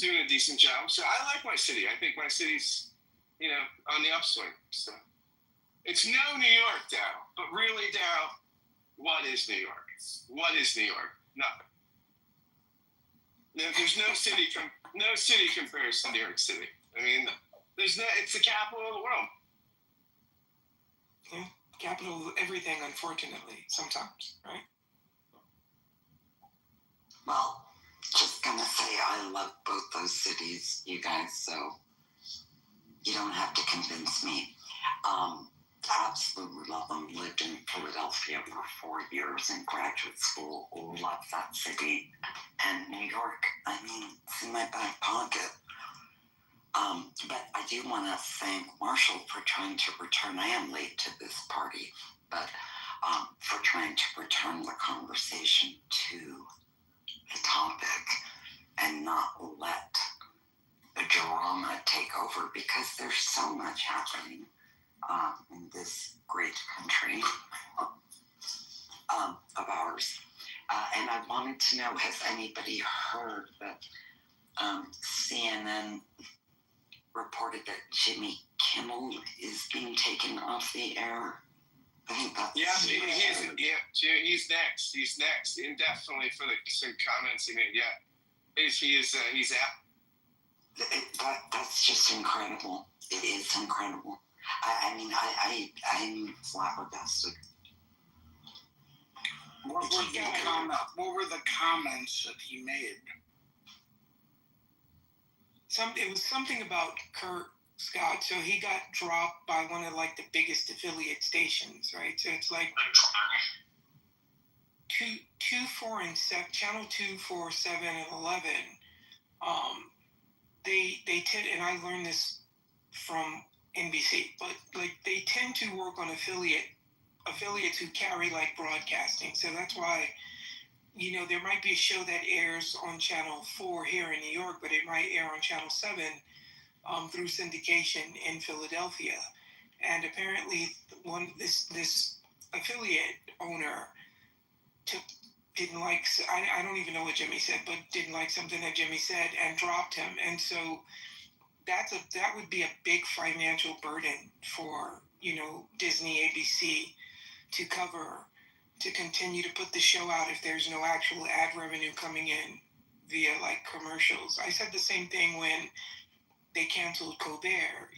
[SPEAKER 19] doing a decent job. So I like my city. I think my city's, on the upswing. So it's no New York, Dow, but really, Dow, what is New York? What is New York? Nothing. There's no city compares to New York City. I mean, it's the capital of the world.
[SPEAKER 5] Yeah, capital of everything, unfortunately, sometimes, right?
[SPEAKER 20] Well, just gonna say I love both those cities, you guys, so you don't have to convince me. Absolutely love them. Lived in Philadelphia for 4 years in graduate school. Love that city. And New York, I mean, it's in my back pocket. But I do want to thank Marshall for trying to return. I am late to this party, but for trying to return the conversation to the topic and not let the drama take over, because there's so much happening in this great country of ours. And I wanted to know, has anybody heard that CNN reported that Jimmy Kimmel is being taken off the air? I think that's...
[SPEAKER 19] he's next. He's next. Indefinitely for some comments he made, yeah.
[SPEAKER 6] he's out.
[SPEAKER 20] That's just incredible. It is incredible. I'm flabbergasted.
[SPEAKER 3] What were the comments that he made?
[SPEAKER 5] It was something about Kurt Scott. So he got dropped by one of like the biggest affiliate stations, right? So it's like 2, 4, and 7, channel 2, 4, 7, and 11. They tend, and I learned this from NBC, but like they tend to work on affiliates who carry like broadcasting. So that's why, there might be a show that airs on channel 4 here in New York, but it might air on channel 7 through syndication in Philadelphia. And apparently this affiliate owner didn't like, I don't even know what Jimmy said, but didn't like something that Jimmy said and dropped him. And so that would be a big financial burden for, Disney, ABC to cover, to continue to put the show out if there's no actual ad revenue coming in via like commercials. I said the same thing when they canceled Colbert.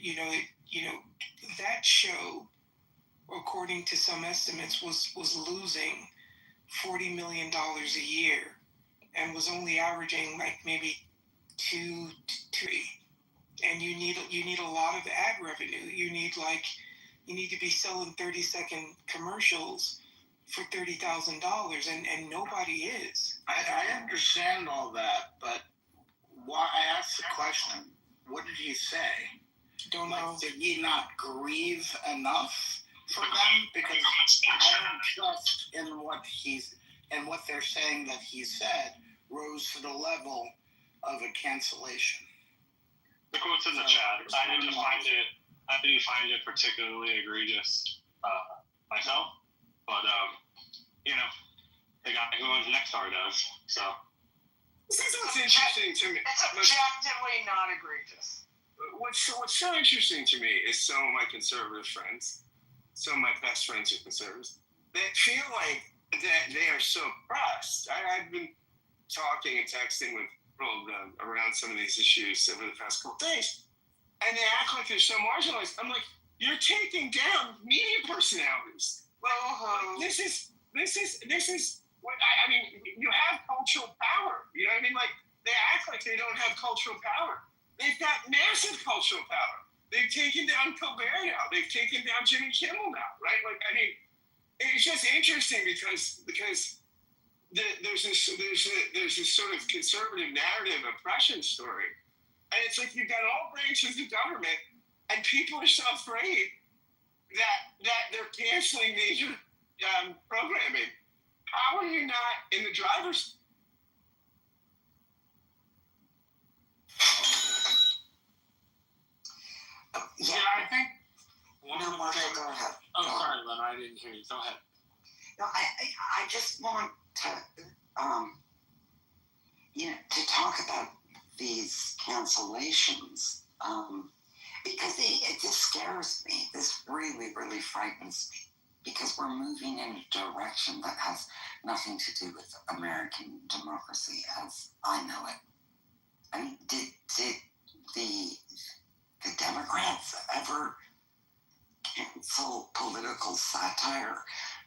[SPEAKER 5] That show, according to some estimates, was losing $40 million a year and was only averaging like maybe 2 to 3. And you need a lot of ad revenue. You need to be selling 30-second commercials for $30,000, and nobody is.
[SPEAKER 3] I understand all that, but why? I asked the question. What did he say?
[SPEAKER 5] Don't know.
[SPEAKER 3] Did he not grieve enough for them? Because I don't trust in what they're saying that he said rose to the level of a cancellation.
[SPEAKER 21] The quotes in the chat. I didn't find it particularly egregious myself, but the guy who owns Nexstar does. So
[SPEAKER 6] This is what's interesting to me.
[SPEAKER 3] It's objectively not egregious.
[SPEAKER 6] What's so interesting to me is some of my conservative friends, some of my best friends are conservatives, that feel like that they are so oppressed. I've been talking and texting with people around some of these issues over the past couple days, and they act like they're so marginalized. I'm like, you're taking down media personalities. Like, this is what I mean. You have cultural power. You know what I mean? Like, they act like they don't have cultural power. They've got massive cultural power. They've taken down Colbert now. They've taken down Jimmy Kimmel now, right? Like, I mean, it's just interesting because there's this sort of conservative narrative oppression story, and it's like you've got all branches of government, and people are so afraid that they're canceling major programming. How are you not in the driver's?
[SPEAKER 2] Yeah, I think one of the
[SPEAKER 20] Marshall, go ahead.
[SPEAKER 2] Oh, sorry, Len, I didn't hear you. Go ahead.
[SPEAKER 20] No, I just want to, to talk about these cancellations, because it just scares me. This really, really frightens me, because we're moving in a direction that has nothing to do with American democracy as I know it. I mean, did the Democrats ever cancel political satire?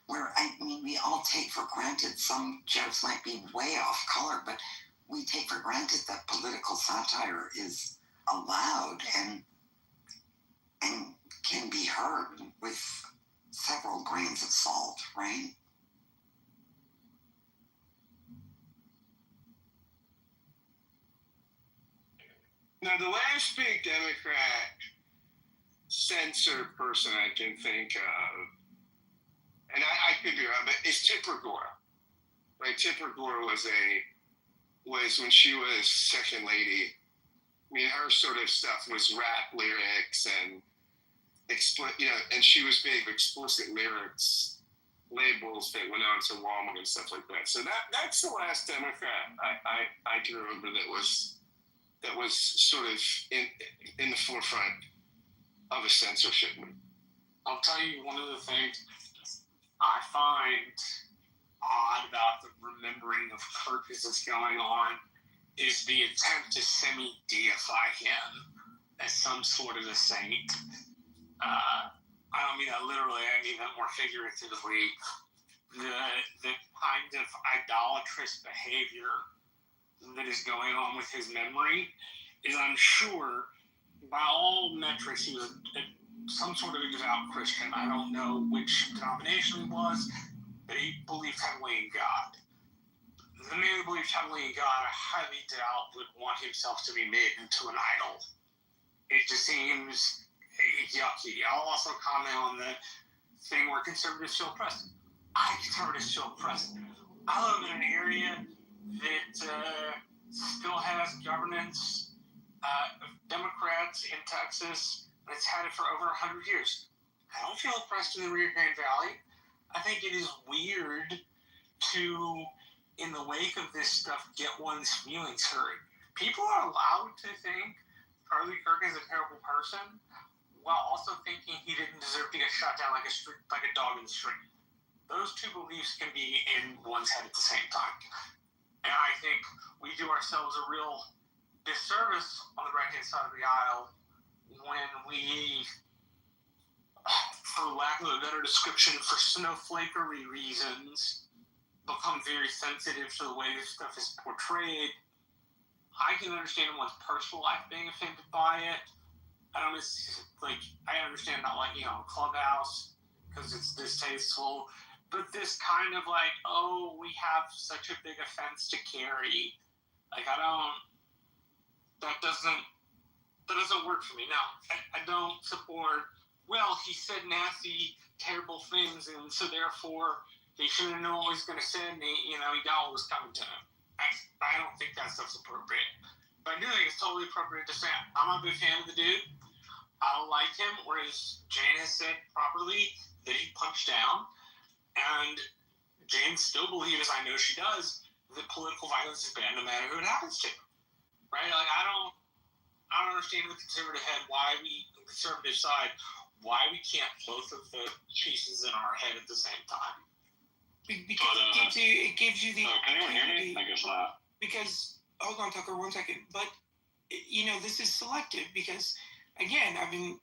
[SPEAKER 20] Where, I mean, we all take for granted, some jokes might be way off color, but we take for granted that political satire is allowed and can be heard with several grains of salt, right?
[SPEAKER 6] Now, the last big Democrat censor person I can think of, and I could be wrong, but is Tipper Gore. Right? Tipper Gore was when she was second lady. I mean, her sort of stuff was rap lyrics and and she was big explicit lyrics labels that went on to Walmart and stuff like that. So that's the last Democrat I can remember that was sort of in the forefront of a censorship movement.
[SPEAKER 2] I'll tell you one of the things I find odd about the remembering of Kurt as it's going on is the attempt to semi-deify him as some sort of a saint. I don't mean that literally, I mean that more figuratively. The kind of idolatrous behavior that is going on with his memory is, I'm sure, by all metrics, he was some sort of a devout Christian. I don't know which denomination he was, but he believed heavily in God. The man who believed heavily in God, I highly doubt would want himself to be made into an idol. It just seems yucky. I'll also comment on the thing where conservatives feel oppressed. Conservatives feel oppressed. I live in an area that still has governance of Democrats in Texas, and it's had it for over 100 years. I don't feel oppressed in the Rio Grande Valley. I think it is weird to, in the wake of this stuff, get one's feelings hurt. People are allowed to think Charlie Kirk is a terrible person, while also thinking he didn't deserve to get shot down like a dog in the street. Those two beliefs can be in one's head at the same time. And I think we do ourselves a real disservice on the right-hand side of the aisle when we, for lack of a better description, for snowflakery reasons, become very sensitive to the way this stuff is portrayed. I can understand one's personal life being offended by it. I understand not liking it on Clubhouse because it's distasteful, but this kind of like, oh, we have such a big offense to carry. Like, that doesn't work for me. Now, I don't support, well, he said nasty, terrible things, and so therefore he shouldn't know what he was going to say, and he got what was coming to him. I don't think that stuff's appropriate. But I do think it's totally appropriate to say, I'm a big fan of the dude. I don't like him, or as Jane has said properly, that he punched down. And Jane still believes, I know she does, that political violence is bad no matter who it happens to. Right? Like, I don't understand the conservative head, the conservative side, why we can't both of the pieces in our head at the same time.
[SPEAKER 5] Because it gives you the
[SPEAKER 21] can anyone hear me? I guess not.
[SPEAKER 5] Because, hold on, Tucker, 1 second. But, this is selective because, again, I've been,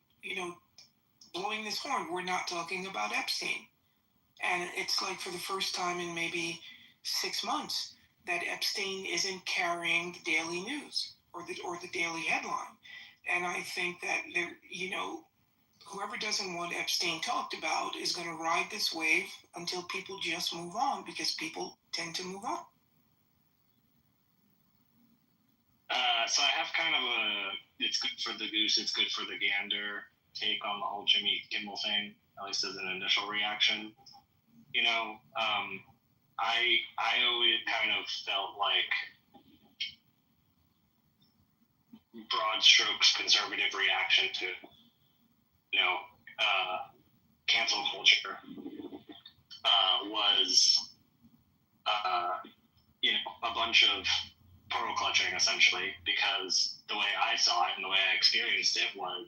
[SPEAKER 5] blowing this horn. We're not talking about Epstein. And it's like for the first time in maybe 6 months that Epstein isn't carrying the daily news or the daily headline. And I think that whoever doesn't want Epstein talked about is going to ride this wave until people just move on, because people tend to move on.
[SPEAKER 21] So I have kind of it's good for the goose, it's good for the gander take on the whole Jimmy Kimmel thing, at least as an initial reaction. I always kind of felt like broad strokes conservative reaction to, cancel culture was, a bunch of pearl clutching, essentially, because the way I saw it and the way I experienced it was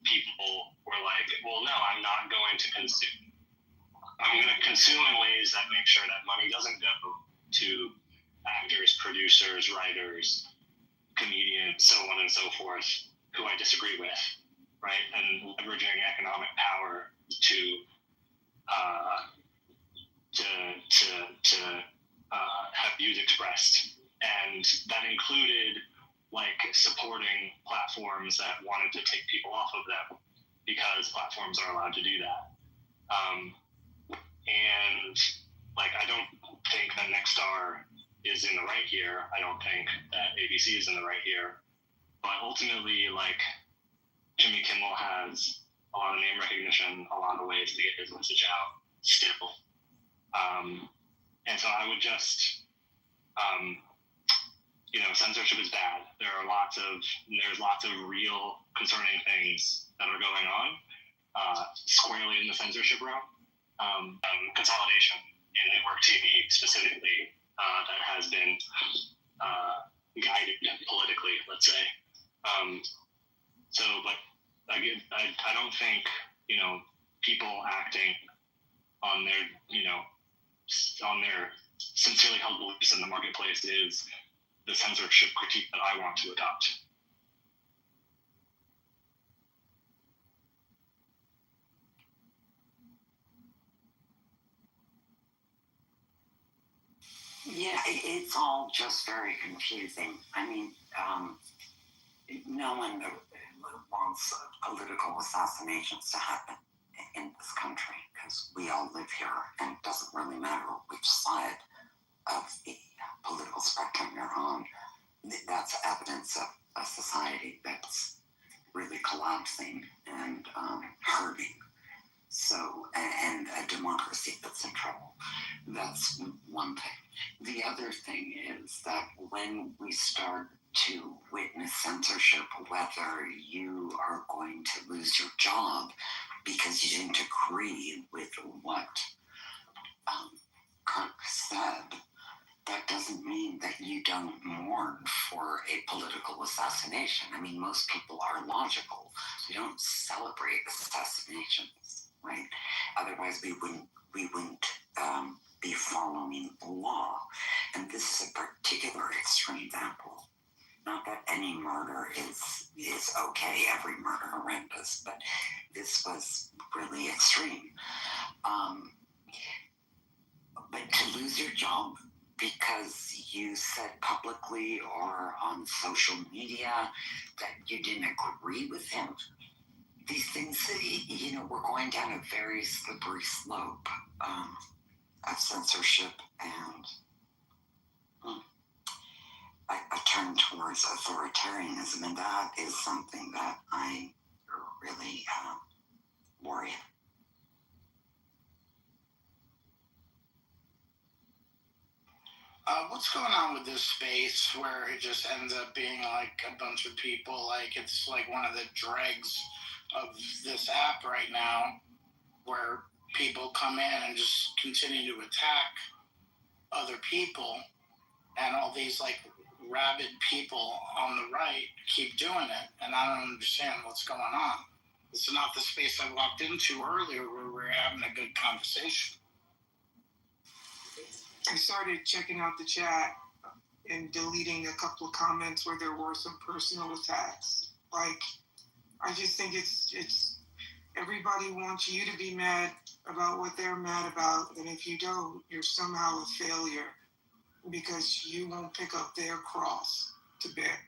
[SPEAKER 21] people were like, well, no, I'm not going to consume. I'm going to consume in ways that make sure that money doesn't go to actors, producers, writers, comedians, so on and so forth, who I disagree with, right? And leveraging economic power to have views expressed. And that included supporting platforms that wanted to take people off of them, because platforms are allowed to do that. And I don't think that Nexstar is in the right here. I don't think that ABC is in the right here. But ultimately, Jimmy Kimmel has a lot of name recognition, a lot of ways to get his message out still. And so I would just, censorship is bad. There's lots of real concerning things that are going on squarely in the censorship realm. Consolidation in network TV specifically that has been guided politically, let's say. But again, I don't think, people acting on their, on their sincerely held beliefs in the marketplace is the censorship critique that I want to adopt.
[SPEAKER 20] Yeah, it's all just very confusing. I mean, no one wants political assassinations to happen in this country because we all live here, and it doesn't really matter which side of the political spectrum you're on. That's evidence of a society that's really collapsing and hurting. So, and a democracy that's in trouble. That's one thing. The other thing is that when we start to witness censorship, whether you are going to lose your job because you didn't agree with what Kirk said, that doesn't mean that you don't mourn for a political assassination. I mean, most people are logical. We don't celebrate assassinations, right? Otherwise, we wouldn't be following the law. And this is a particular extreme example. Not that any murder is okay, every murder horrendous, but this was really extreme. But to lose your job because you said publicly or on social media that you didn't agree with him, these things, we're going down a very slippery slope of censorship and a turn towards authoritarianism, and that is something that I really worry about.
[SPEAKER 3] What's going on with this space where it just ends up being like a bunch of people, like it's like one of the dregs of this app right now, where people come in and just continue to attack other people, and all these like rabid people on the right keep doing it, and I don't understand what's going on. This is not the space I walked into earlier where we were having a good conversation.
[SPEAKER 5] I started checking out the chat and deleting a couple of comments where there were some personal attacks. Like, I just think it's everybody wants you to be mad about what they're mad about, and if you don't, you're somehow a failure because you won't pick up their cross to bear.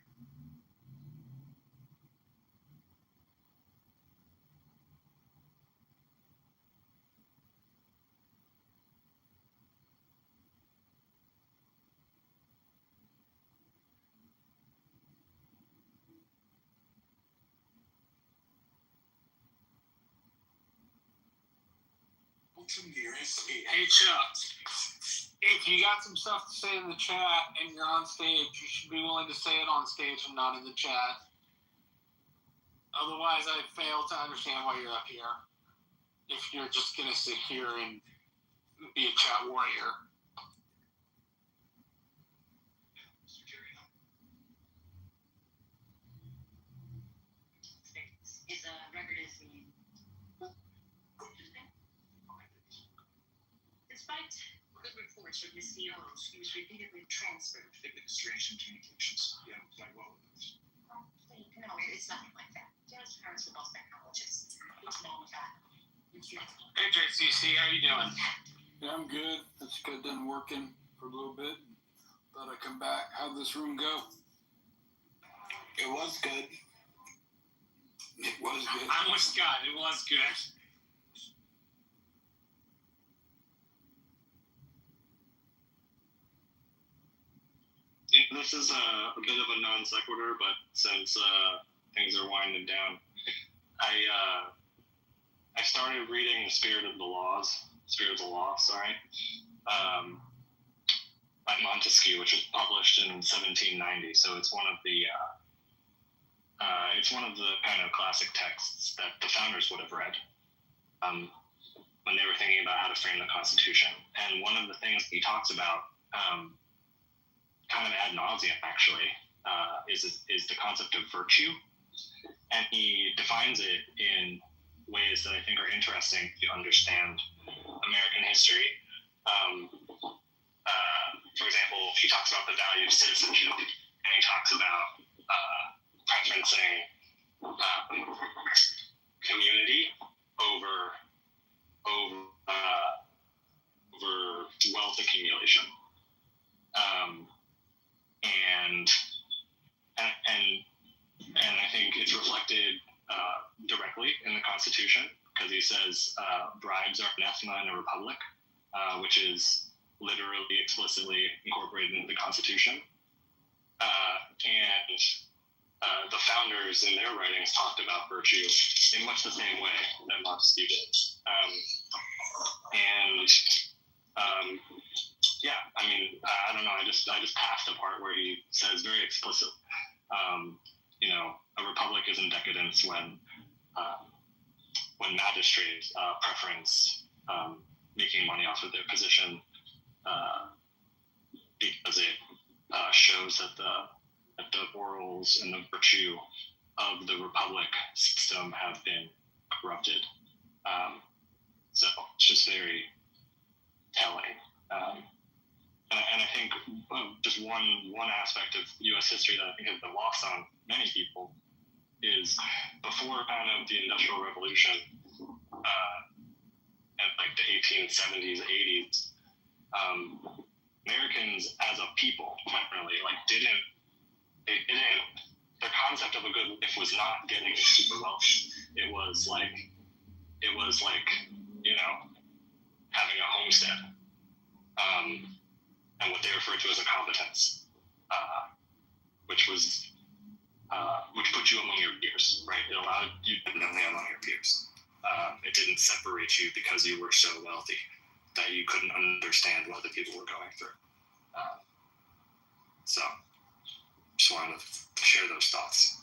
[SPEAKER 2] Hey Chuck, if you got some stuff to say in the chat and you're on stage, you should be willing to say it on stage and not in the chat. Otherwise, I fail to understand why you're up here. If you're just gonna sit here and be a chat warrior.
[SPEAKER 1] His record is despite good reports from his CEOs, he was repeatedly transferred. Administration communications. Yeah, quite well with this. No, it's nothing like that. Janice Harris was also technologist. It's not that.
[SPEAKER 2] Hey JCC, how you doing?
[SPEAKER 22] Yeah, I'm good. That's good. Done working for a little bit. Thought I'd come back. How'd this room go?
[SPEAKER 3] It was good.
[SPEAKER 22] It was good.
[SPEAKER 2] I'm with Scott. It was good.
[SPEAKER 21] This is a bit of a non sequitur, but since things are winding down, I started reading The Spirit of the Law, by Montesquieu, which was published in 1790. So it's one of the kind of classic texts that the founders would have read when they were thinking about how to frame the Constitution. And one of the things he talks about, kind of ad nauseum actually, is the concept of virtue, and he defines it in ways that I think are interesting if you understand American history. for example, he talks about the value of citizenship, and he talks about preferencing community over wealth accumulation, and I think it's reflected directly in the Constitution, because he says bribes are anathema in a republic, which is literally explicitly incorporated into the Constitution. And the founders in their writings talked about virtue in much the same way that Montesquieu did. I don't know. I just passed a part where he says very explicit, a republic is in decadence when magistrates preference making money off of their position because it shows that the morals and the virtue of the republic system have been corrupted. So it's just very telling. And I think just one aspect of U.S. history that I think has been lost on many people is before kind of the Industrial Revolution, and like the 1870s, 80s, Americans as a people generally the concept of a good life was not getting super wealthy. It was like having a homestead, and what they referred to as a competence, which put you among your peers, right? It allowed you to be among your peers. It didn't separate you because you were so wealthy that you couldn't understand what the people were going through. So, just wanted to share those thoughts.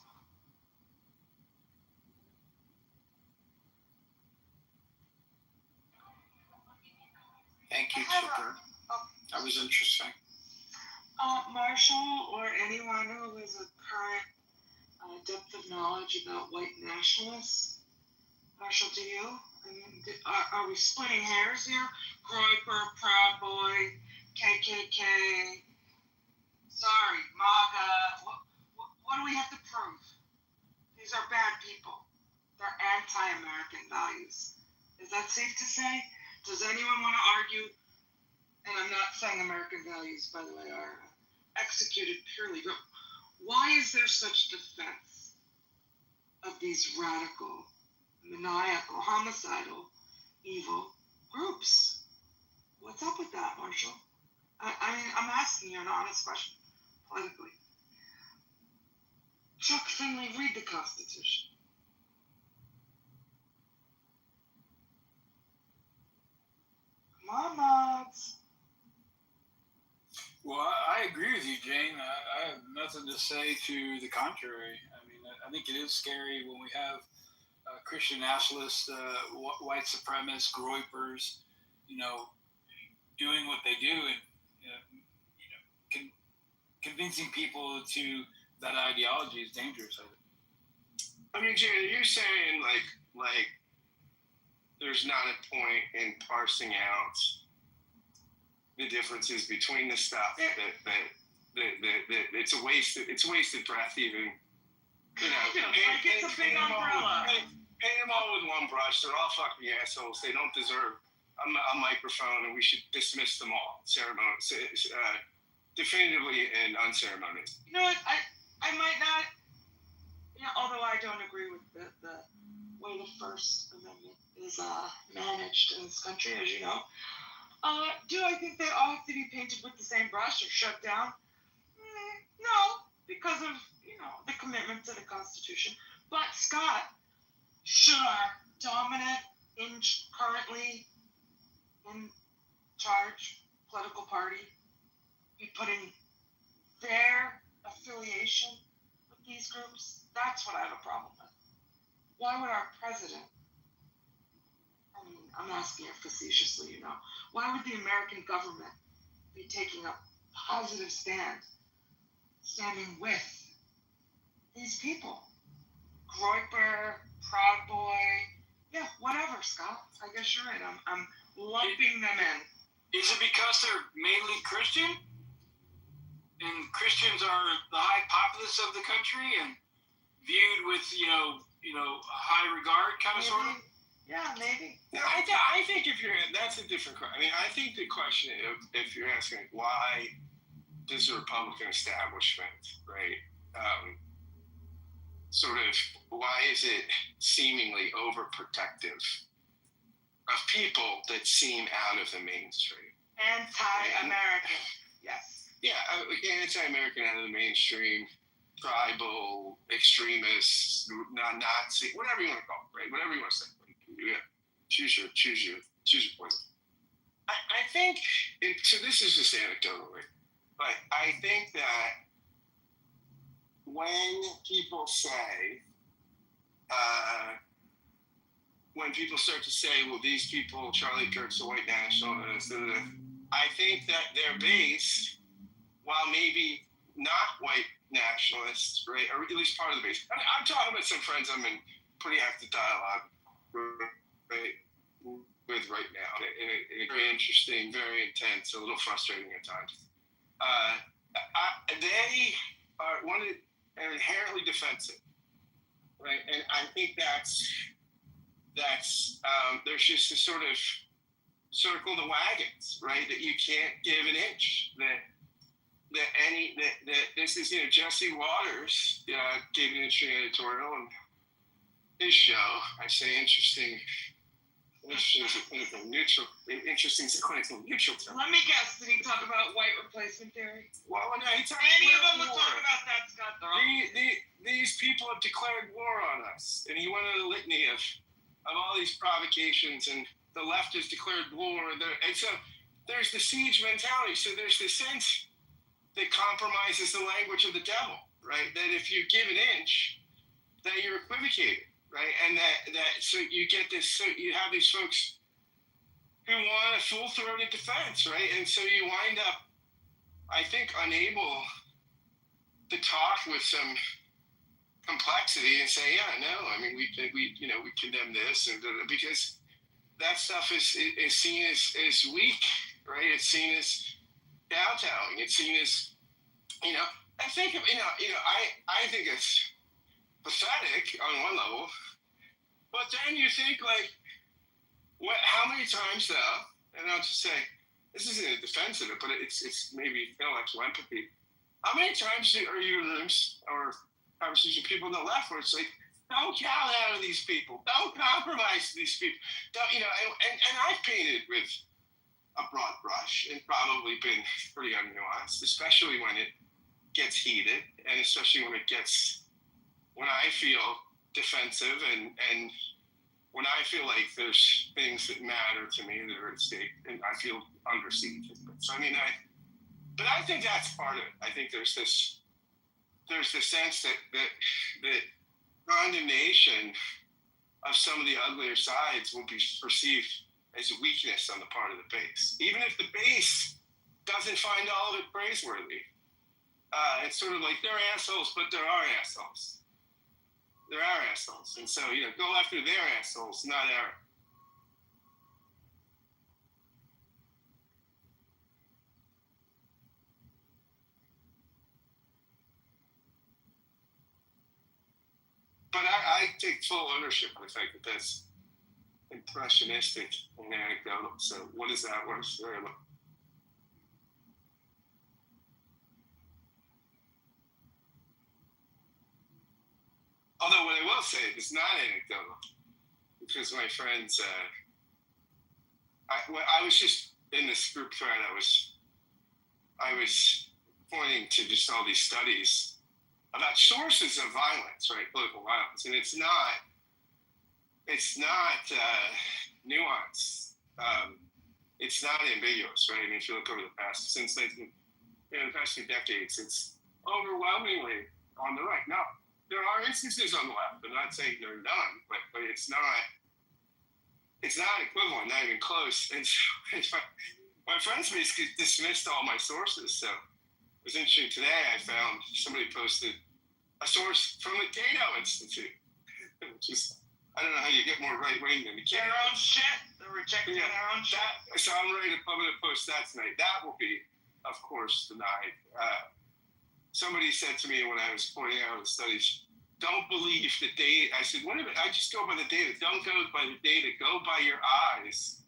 [SPEAKER 3] Thank you, Chipper. That was interesting.
[SPEAKER 5] Marshall, or anyone who has a current depth of knowledge about white nationalists. Marshall, do you? I mean, are we splitting hairs here? Groyper, Proud Boy, KKK. Sorry, MAGA. What do we have to prove? These are bad people. They're anti-American values. Is that safe to say? Does anyone want to argue? And I'm not saying American values, by the way, are executed purely, but why is there such defense of these radical, maniacal, homicidal, evil groups? What's up with that, Marshall? I mean, I'm asking you an honest question, politically. Chuck Finley, read the Constitution. Come on, mods.
[SPEAKER 22] Well, I agree with you, Jane. I have nothing to say to the contrary. I mean, I think it is scary when we have Christian nationalists, white supremacists, groypers, doing what they do and convincing people to that ideology is dangerous.
[SPEAKER 19] I mean, Jane, you're saying like there's not a point in parsing out the differences between the stuff that it's a wasted breath even,
[SPEAKER 5] it's a big umbrella.
[SPEAKER 19] Paint them all with one brush. They're all fucking assholes. They don't deserve a microphone, and we should dismiss them all definitively and unceremoniously.
[SPEAKER 5] You know what? I might not. Although I don't agree with the way the First Amendment is managed in this country, as you know. Do I think they all have to be painted with the same brush or shut down? No, because of the commitment to the Constitution. But Scott, should our dominant, currently in charge political party be putting their affiliation with these groups? That's what I have a problem with. Why would our president? I mean, I'm asking it facetiously, Why would the American government be taking a positive standing with these people? Groyper, Proud Boy, whatever, Scott. I guess you're right. I'm lumping them in.
[SPEAKER 22] Is it because they're mainly Christian? and Christians are the high populace of the country and viewed with a high regard, kind of sort of.
[SPEAKER 19] Yeah, maybe. No, I think that's a different question. I mean, I think the question, if you're asking why does the Republican establishment, right, sort of, why is it seemingly overprotective of people that seem out of the mainstream?
[SPEAKER 6] Anti-American, yes.
[SPEAKER 19] Yeah, anti-American, out of the mainstream, tribal, extremists, Nazi, whatever you want to call it, right? Whatever you want to say. Yeah. Choose your poison. I think, so this is just anecdotal, right? But I think that when people start to say, well, these people, Charlie Kirk's a white nationalist, I think that their base, while maybe not white nationalists, right, or at least part of the base. I'm talking about some friends I'm in pretty active dialogue with right now, and very interesting, very intense, a little frustrating at times. They are inherently defensive, right? And I think that's there's just a sort of circle the wagons, right? That you can't give an inch. That this is, Jesse Waters gave an interesting editorial on his show. I say interesting is a clinical neutral. Interesting is a clinical neutral term.
[SPEAKER 6] Let me guess, did he talk about white replacement theory?
[SPEAKER 19] Well, no, he talked
[SPEAKER 6] Any of
[SPEAKER 19] about
[SPEAKER 6] them would
[SPEAKER 19] war.
[SPEAKER 6] talk about that, Scott.
[SPEAKER 19] These people have declared war on us, and he went on a litany of all these provocations, and the left has declared war, and so there's the siege mentality. So there's this sense that compromises the language of the devil, right? That if you give an inch, that you're equivocating, right? And that so you get this, so you have these folks who want a full-throated defense, right? And so you wind up, I think, unable to talk with some complexity and say, yeah, no, I mean, we condemn this, and because that stuff is seen as weak, right? It's seen as kowtowing. It's seen as, I think, I think it's pathetic on one level, but then you think, like, how many times, though, and I'll just say, this isn't a defense of it, but it's maybe intellectual empathy. How many times are you in rooms or conversations with people on the left where it's like, don't cow out of these people, don't compromise these people, and I've painted with a broad brush and probably been pretty unnuanced, especially when it gets heated, and especially when I feel defensive and when I feel like there's things that matter to me that are at stake, and I feel under siege. So but I think that's part of it. I think there's this sense that condemnation of some of the uglier sides will be perceived as a weakness on the part of the base, even if the base doesn't find all of it praiseworthy. It's sort of like they're assholes, but there are assholes. There are assholes, and so go after their assholes, not our. But I take full ownership of the fact that that's impressionistic and anecdotal. So what is that worth? Although what I will say is not anecdotal, because my friends, I was just in this group thread. I was pointing to just all these studies about sources of violence, right? Political violence, and it's not nuanced. It's not ambiguous, right? I mean, if you look over the past, the past few decades, it's overwhelmingly on the right. Now, there are instances on the left. I'm not saying there are none, but it's not equivalent, not even close. And so my friends basically dismissed all my sources. So it was interesting. Today I found somebody posted a source from the Cato Institute, which is, I don't know how you get more right-wing than the Cato.
[SPEAKER 6] Their own shit. They're rejecting their own shit.
[SPEAKER 19] So I'm going to post that tonight. That will be, of course, denied. somebody said to me when I was pointing out the studies, don't believe the data. I said, what if I just go by the data? Don't go by the data. Go by your eyes.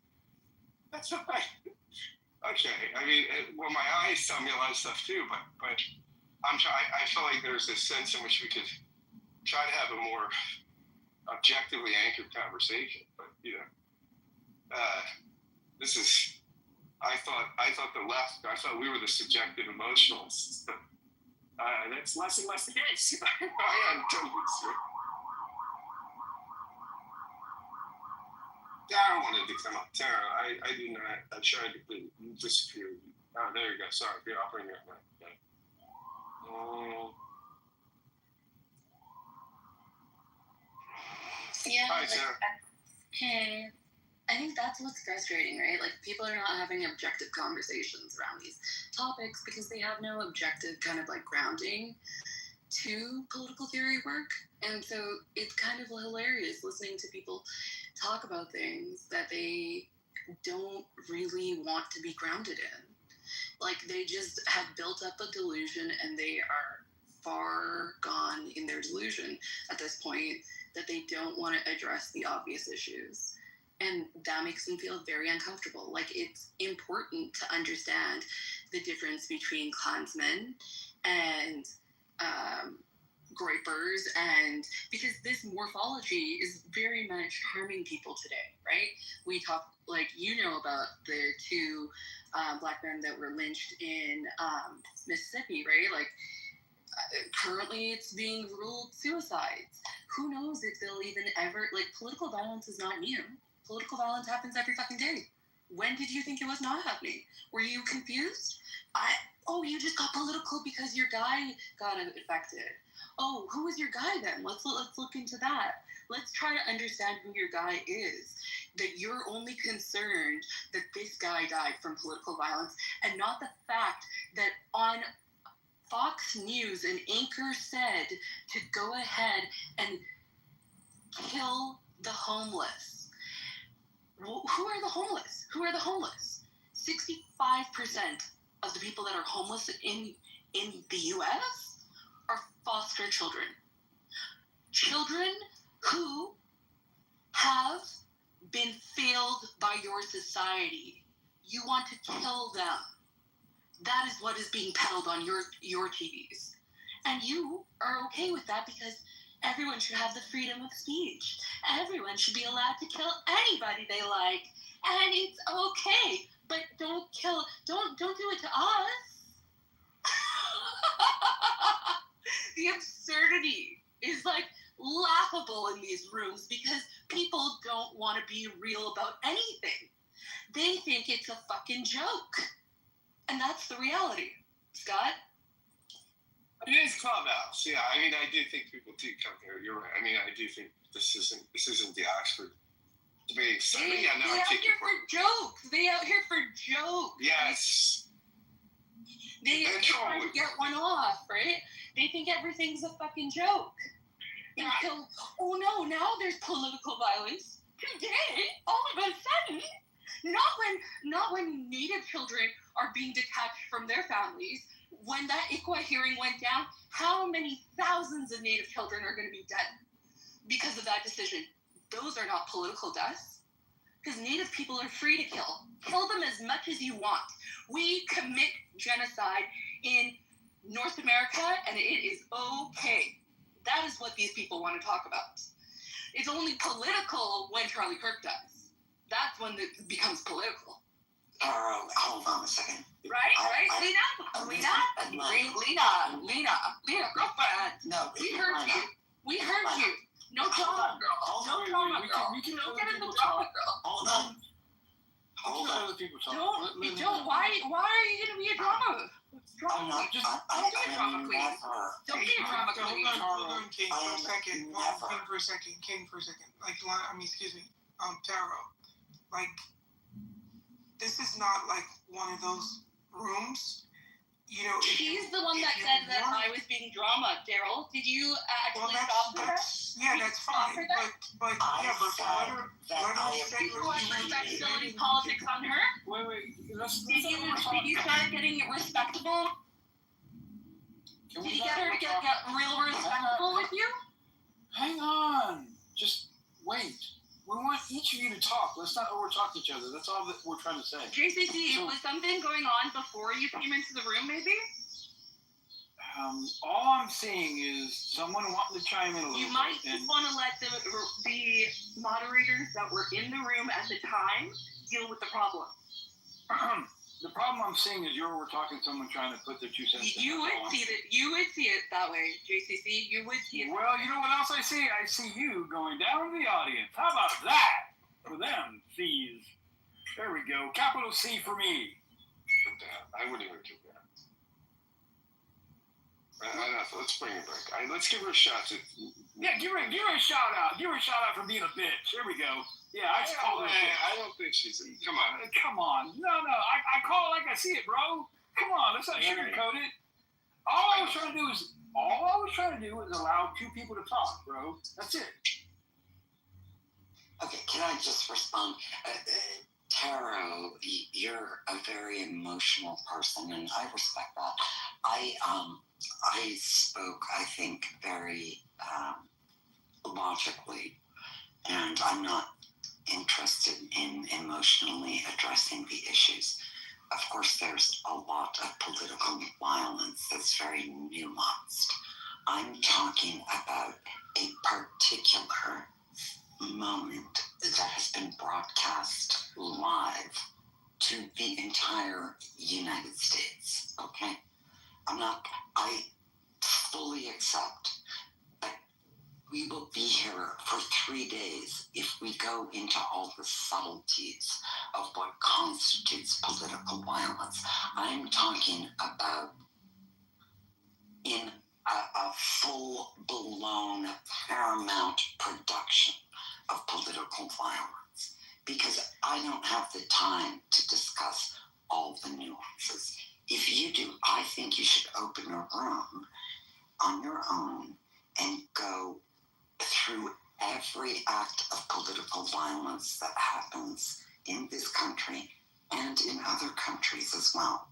[SPEAKER 19] That's what okay. I mean, well, my eyes tell me a lot of stuff too, but I feel like there's this sense in which we could try to have a more objectively anchored conversation. But this is. I thought the left. I thought we were the subjective emotionalists, but that's less and less the case. I am totally sure. Tara wanted to come up. Tara, I did not. I tried to disappear. Oh, there you go. Sorry. Here, I'll bring you up. Okay.
[SPEAKER 17] Yeah.
[SPEAKER 19] Hi, Tara.
[SPEAKER 17] Hey. I think that's what's frustrating, right? Like, people are not having objective conversations around these topics because they have no objective kind of like grounding to political theory work. And so it's kind of hilarious listening to people talk about things that they don't really want to be grounded in. Like, they just have built up a delusion and they are far gone in their delusion at this point that they don't want to address the obvious issues. And that makes them feel very uncomfortable. Like, it's important to understand the difference between Klansmen and groypers, and because this morphology is very much harming people today, right? We talk, like, about the two black men that were lynched in Mississippi, right? Like, currently it's being ruled suicides. Who knows if they'll even ever, like, political violence is not new. Political violence happens every fucking day. When did you think it was not happening? Were you confused? You just got political because your guy got infected. Oh, who was your guy then? Let's look into that. Let's try to understand who your guy is. That you're only concerned that this guy died from political violence, and not the fact that on Fox News an anchor said to go ahead and kill the homeless. Who are the homeless? Who are the homeless? 65% of the people that are homeless in the U.S. are foster children. Children who have been failed by your society. You want to kill them. That is what is being peddled on your TVs. And you are okay with that because everyone should have the freedom of speech. Everyone should be allowed to kill anybody they like. And it's okay. But don't do it to us. The absurdity is like laughable in these rooms because people don't want to be real about anything. They think it's a fucking joke. And that's the reality. Scott?
[SPEAKER 19] It is Clubhouse. Yeah, I mean, I do think people do come here. You're right. I mean, I do think this isn't the Oxford debate. So,
[SPEAKER 17] They out here for jokes. They out here for jokes.
[SPEAKER 19] Yes.
[SPEAKER 17] They try to get one off, right? They think everything's a fucking joke. Until, oh no, now there's political violence. Today, all of a sudden, not when Native children are being detached from their families. When that ICWA hearing went down, how many thousands of Native children are going to be dead because of that decision? Those are not political deaths. Because Native people are free to kill. Kill them as much as you want. We commit genocide in North America, and it is okay. That is what these people want to talk about. It's only political when Charlie Kirk dies. That's when it becomes political.
[SPEAKER 20] Hold on a second.
[SPEAKER 17] Right? Lena, girlfriend.
[SPEAKER 20] No,
[SPEAKER 17] we heard you. We heard you. No drama, girl. No drama, girl. Don't get in the drama, girl.
[SPEAKER 20] Hold on.
[SPEAKER 17] Don't. Why are you gonna be a drama? Don't be a drama queen. Don't be a drama queen.
[SPEAKER 5] Hold on, King, for a second. King, for a second. Like, excuse me. Taro. Like, this is not like one of those rooms.
[SPEAKER 17] She's the one that said that I was being drama, Daryl. Did you actually stop her?
[SPEAKER 5] Yeah, that's fine. But let her say
[SPEAKER 17] what she respectability politics on her?
[SPEAKER 22] Wait.
[SPEAKER 17] Did you start getting respectable? Did you get her to get real respectful with you?
[SPEAKER 22] Hang on. Just wait. We want each of you to talk. Let's not over-talk each other. That's all that we're trying to say.
[SPEAKER 17] JCC, was something going on before you came into the room, maybe?
[SPEAKER 22] All I'm seeing is someone wanting to chime in a little bit.
[SPEAKER 17] You might just want to let the moderators that were in the room at the time deal with the problem.
[SPEAKER 22] The problem I'm seeing is you're over-talking someone trying to put their 2 cents in.
[SPEAKER 17] You would see it that way, JCC. You would see it.
[SPEAKER 22] Well, you know what else I see? I see you going down to the audience. How about that? For them, C's. There we go. Capital C for me.
[SPEAKER 19] I wouldn't even do that. Let's bring it back. Let's give her a shot.
[SPEAKER 22] Yeah, give her a shout out. Give her a shout out for being a bitch. There we go. Yeah, I just called her a bitch.
[SPEAKER 19] I don't think she's a... Come on.
[SPEAKER 22] Come on. No. I call it like I see it, bro. Come on. Let's not sugarcoat it. All I was trying to do was allow 2 people to talk, bro. That's it.
[SPEAKER 20] Okay, can I just respond? Taro, you're a very emotional person, and I respect that. I spoke, I think, very logically, and I'm not interested in emotionally addressing the issues. Of course, there's a lot of political violence that's very nuanced. I'm talking about a particular moment that has been broadcast live to the entire United States, okay? I fully accept that we will be here for 3 days if we go into all the subtleties of what constitutes political violence. I'm talking about in a full-blown paramount production of political violence, because I don't have the time to discuss all the nuances. If you do, I think you should open a room on your own and go through every act of political violence that happens in this country and in other countries as well.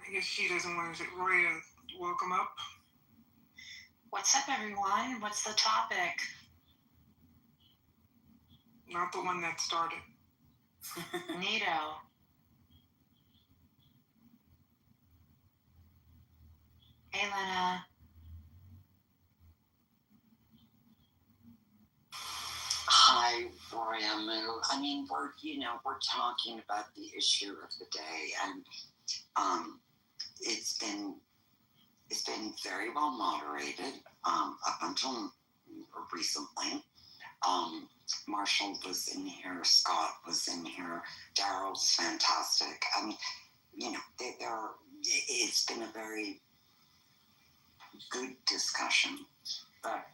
[SPEAKER 5] I guess she doesn't want to. Roya, welcome up.
[SPEAKER 8] What's up, everyone? What's the topic?
[SPEAKER 5] Not the one that started.
[SPEAKER 8] Neato. Hey, Lena.
[SPEAKER 20] Hi, Roya Moo. I mean, we're talking about the issue of the day, and it's been very well moderated up until recently. Marshall was in here, Scott was in here, Daryl's fantastic. I mean, it's been a very good discussion, but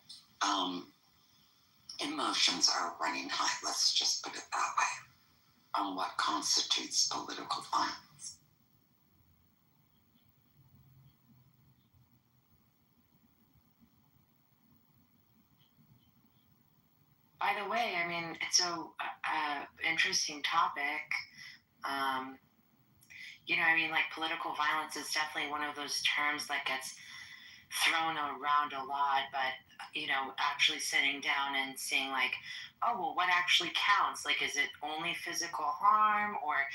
[SPEAKER 20] emotions are running high, let's just put it that way, on what constitutes political violence.
[SPEAKER 8] By the way, I mean, it's a interesting topic. Like political violence is definitely one of those terms that gets thrown around a lot, but, actually sitting down and seeing like, oh, well, what actually counts? Like, is it only physical harm or,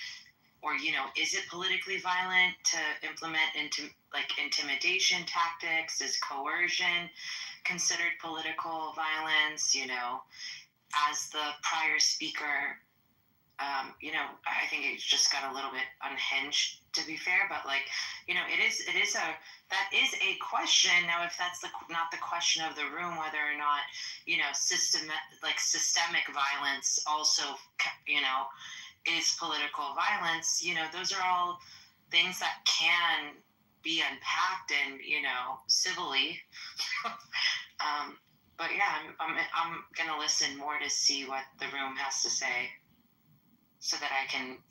[SPEAKER 8] is it politically violent to implement intimidation tactics? Is coercion considered political violence? As the prior speaker, I think it just got a little bit unhinged, to be fair, but that is a question. Now, if that's not the question of the room, whether or not, systemic violence also, is political violence, those are all things that can be unpacked and, civilly. But yeah, I'm gonna listen more to see what the room has to say, so that I can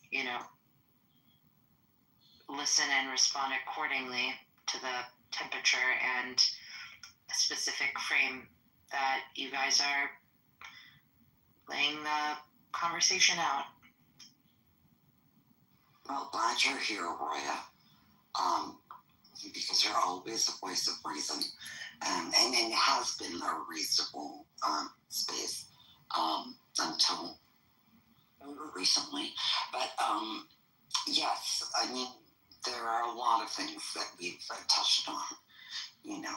[SPEAKER 8] listen and respond accordingly to the temperature and specific frame that you guys are laying the conversation out.
[SPEAKER 20] Well, glad you're here, Roya. Because you're always a voice of reason. And it has been a reasonable space until recently. But yes, I mean, there are a lot of things that we've touched on.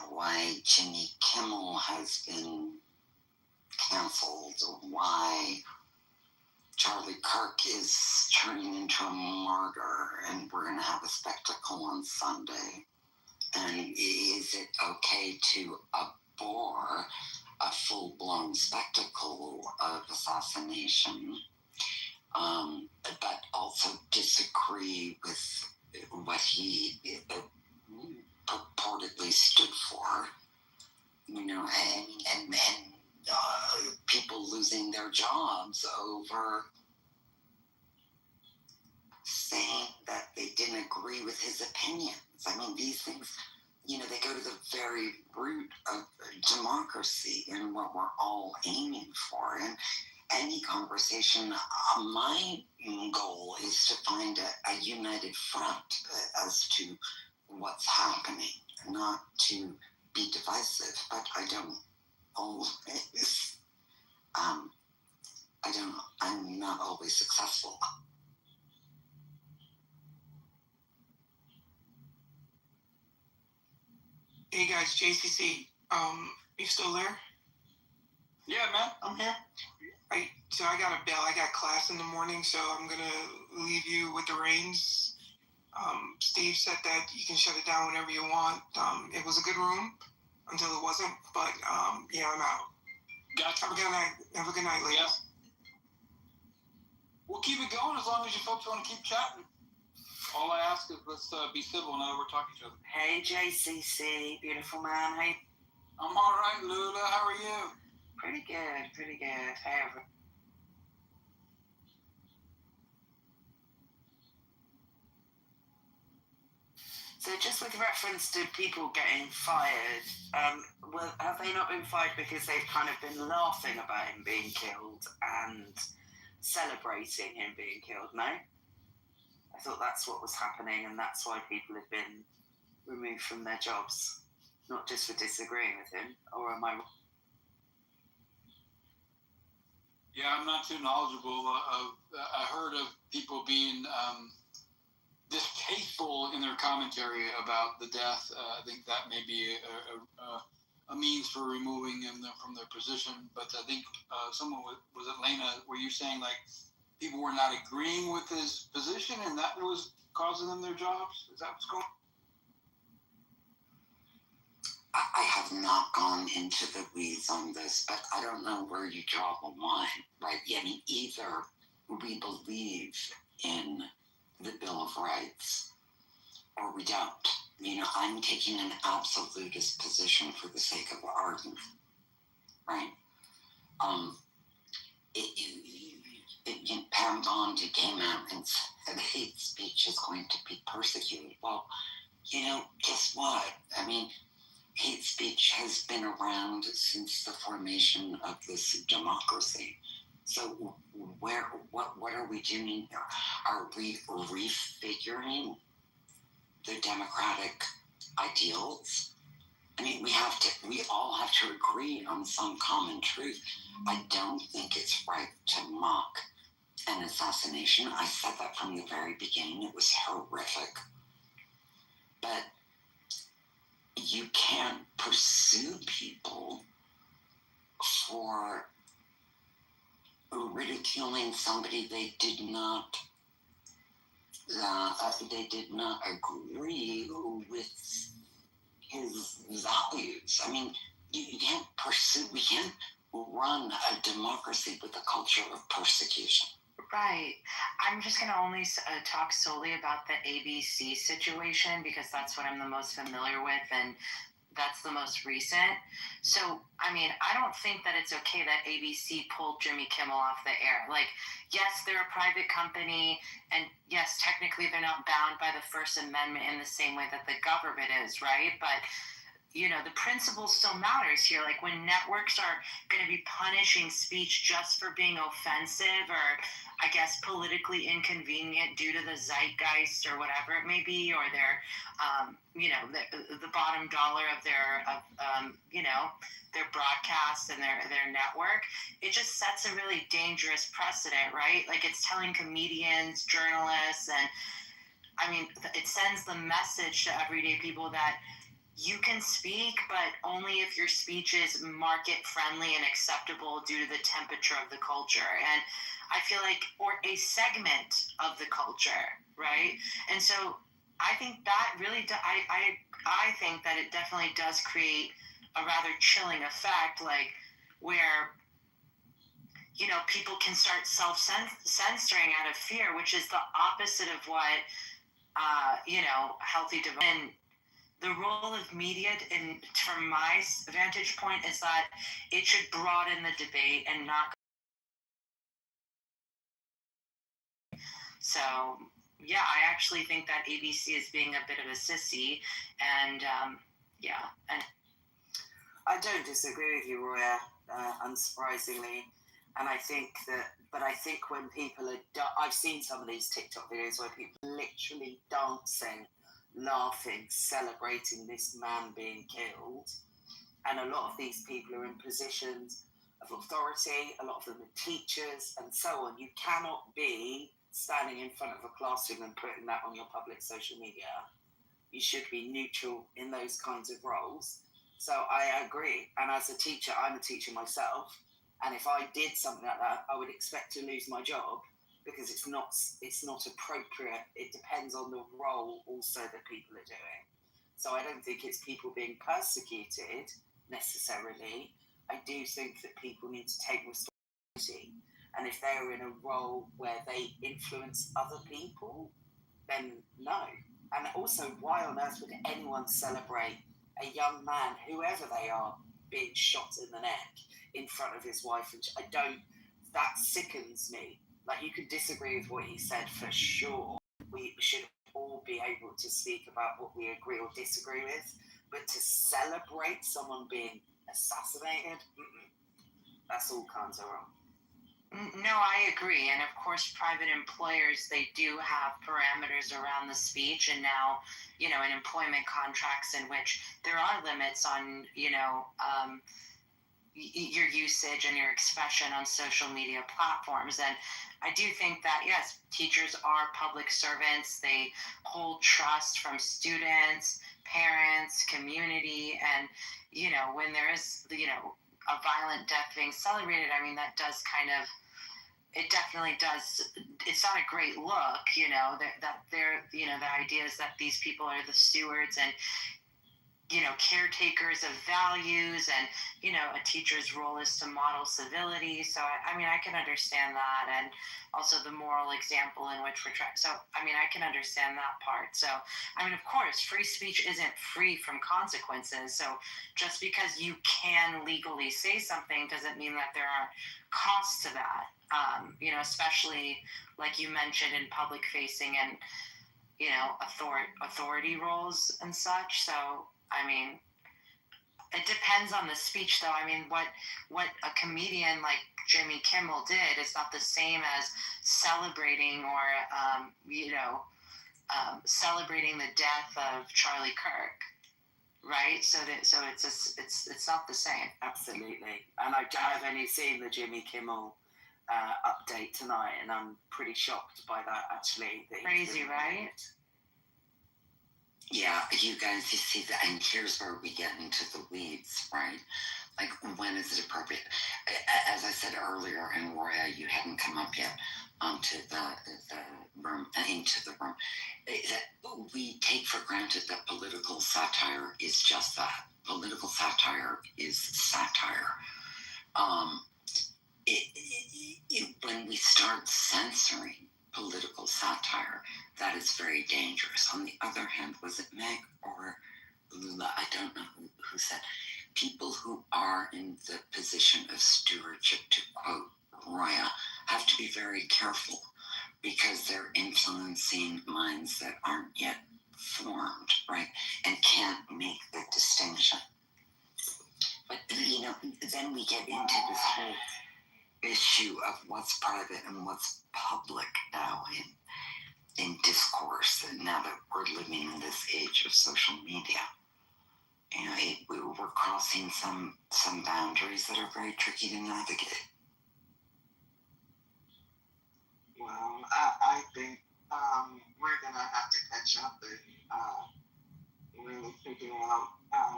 [SPEAKER 20] Why Jimmy Kimmel has been canceled, why Charlie Kirk is turning into a martyr, and we're going to have a spectacle on Sunday. And is it okay to abhor a full-blown spectacle of assassination, but also disagree with what he purportedly stood for? And people losing their jobs over saying that they didn't agree with his opinions. I mean, these things, they go to the very root of democracy and what we're all aiming for. And any conversation, my goal is to find a united front as to what's happening, not to be divisive, but I don't always, I'm not always successful.
[SPEAKER 5] Hey guys, JCC, you still there?
[SPEAKER 19] Yeah, man, I'm here.
[SPEAKER 5] So I got a bail. I got class in the morning, so I'm gonna leave you with the reins. Steve said that you can shut it down whenever you want. It was a good room until it wasn't, but yeah, I'm out.
[SPEAKER 19] Gotcha.
[SPEAKER 5] Have a good night. Have a good night, ladies.
[SPEAKER 19] Yeah. We'll keep it going as long as you folks want to keep chatting. All I ask is let's be civil now that we're talking to each other.
[SPEAKER 20] Hey, JCC, beautiful man. Hey.
[SPEAKER 19] I'm all right, Lula. How are you?
[SPEAKER 20] Pretty good. Hey, everyone. So just with reference to people getting fired, have they not been fired because they've kind of been laughing about him being killed and celebrating him being killed? No? I thought that's what was happening, and that's why people have been removed from their jobs, not just for disagreeing with him. Or am I wrong?
[SPEAKER 19] Yeah, I'm not too knowledgeable. I heard of people being distasteful in their commentary about the death. I think that may be a means for removing them from their position. But I think someone was it Lena? Were you saying like people were not agreeing with his position, and that was causing them their jobs? Is that what's going on?
[SPEAKER 20] I have not gone into the weeds on this, but I don't know where you draw the line, right? I mean, either we believe in the Bill of Rights or we don't. I'm taking an absolutist position for the sake of argument, right? Pam Bondi came out and said hate speech is going to be persecuted. Well, guess what? I mean, hate speech has been around since the formation of this democracy. So what are we doing here? Are we refiguring the democratic ideals? I mean, we all have to agree on some common truth. I don't think it's right to mock an assassination. I said that from the very beginning. It was horrific. But you can't pursue people for ridiculing somebody they did not agree with his values. I mean, you can't we can't run a democracy with a culture of persecution.
[SPEAKER 8] Right. I'm just going to only talk solely about the ABC situation because that's what I'm the most familiar with. And That's the most recent. So, I mean, I don't think that it's okay that ABC pulled Jimmy Kimmel off the air. Like, yes, they're a private company, and yes, technically they're not bound by the First Amendment in the same way that the government is, right? But, you know, the principle still matters here. Like, when networks are going to be punishing speech just for being offensive or, I guess, politically inconvenient due to the zeitgeist or whatever it may be, or their, you know, the bottom dollar of their, you know, their broadcast and their network, it just sets a really dangerous precedent, right? Like, it's telling comedians, journalists, and, I mean, it sends the message to everyday people that you can speak, but only if your speech is market friendly and acceptable due to the temperature of the culture. And I feel like, or a segment of the culture, right? And so I think that really, I think that it definitely does create a rather chilling effect, like where, you know, people can start self-censoring out of fear, which is the opposite of what, you know, healthy development. The role of media, from my vantage point, is that it should broaden the debate and not. So, yeah, I actually think that ABC is being a bit of a sissy, and yeah. And
[SPEAKER 4] I don't disagree with you, Roya, unsurprisingly. And I think that, but I think when people are, I've seen some of these TikTok videos where people are literally dancing, laughing, celebrating this man being killed. And a lot of these people are in positions of authority, a lot of them are teachers, and so on. You cannot be standing in front of a classroom and putting that on your public social media. You should be neutral in those kinds of roles. So I agree. And as a teacher, I'm a teacher myself. And if I did something like that, I would expect to lose my job, because it's not appropriate. It depends on the role also that people are doing. So I don't think it's people being persecuted necessarily. I do think that people need to take responsibility. And if they're in a role where they influence other people, then no. And also, why on earth would anyone celebrate a young man, whoever they are, being shot in the neck in front of his wife? And that sickens me. Like, you can disagree with what he said for sure. We should all be able to speak about what we agree or disagree with, but to celebrate someone being assassinated, that's all kinds of wrong.
[SPEAKER 8] No, I agree. And of course, private employers, they do have parameters around the speech. And now, you know, in employment contracts in which there are limits on, you know, your usage and your expression on social media platforms. And I do think that, yes, teachers are public servants. They hold trust from students, parents, community. And, you know, when there is, you know, a violent death being celebrated, I mean, that does kind of, it definitely does, it's not a great look, you know, that they're, you know, the idea is that these people are the stewards and, you know, caretakers of values, and, you know, a teacher's role is to model civility. So, I mean, I can understand that. And also the moral example in which we're trying. So, I mean, I can understand that part. So, I mean, of course, free speech isn't free from consequences. So just because you can legally say something doesn't mean that there aren't costs to that. You know, especially like you mentioned in public facing and, you know, authority roles and such. So, I mean, it depends on the speech, though. I mean, what a comedian like Jimmy Kimmel did is not the same as celebrating or, you know, celebrating the death of Charlie Kirk, right? So it's not the same.
[SPEAKER 4] Absolutely. And I've only seen the Jimmy Kimmel update tonight, and I'm pretty shocked by that, actually.
[SPEAKER 8] Crazy, right?
[SPEAKER 20] Yeah, you guys, you see that, and here's where we get into the weeds, right? Like, when is it appropriate? As I said earlier, and Roya, you hadn't come up yet to the room, into the room, that we take for granted that political satire is just that. Political satire is satire. When we start censoring political satire, that is very dangerous. On the other hand, was it Meg or I don't know who said, people who are in the position of stewardship, to quote Roya, have to be very careful because they're influencing minds that aren't yet formed, right? And can't make the distinction. But, then we get into this whole issue of what's private and what's public now in discourse, now that we're living in this age of social media. We're crossing some boundaries that are very tricky to navigate.
[SPEAKER 6] Well, I think we're going to have to catch up and really figure out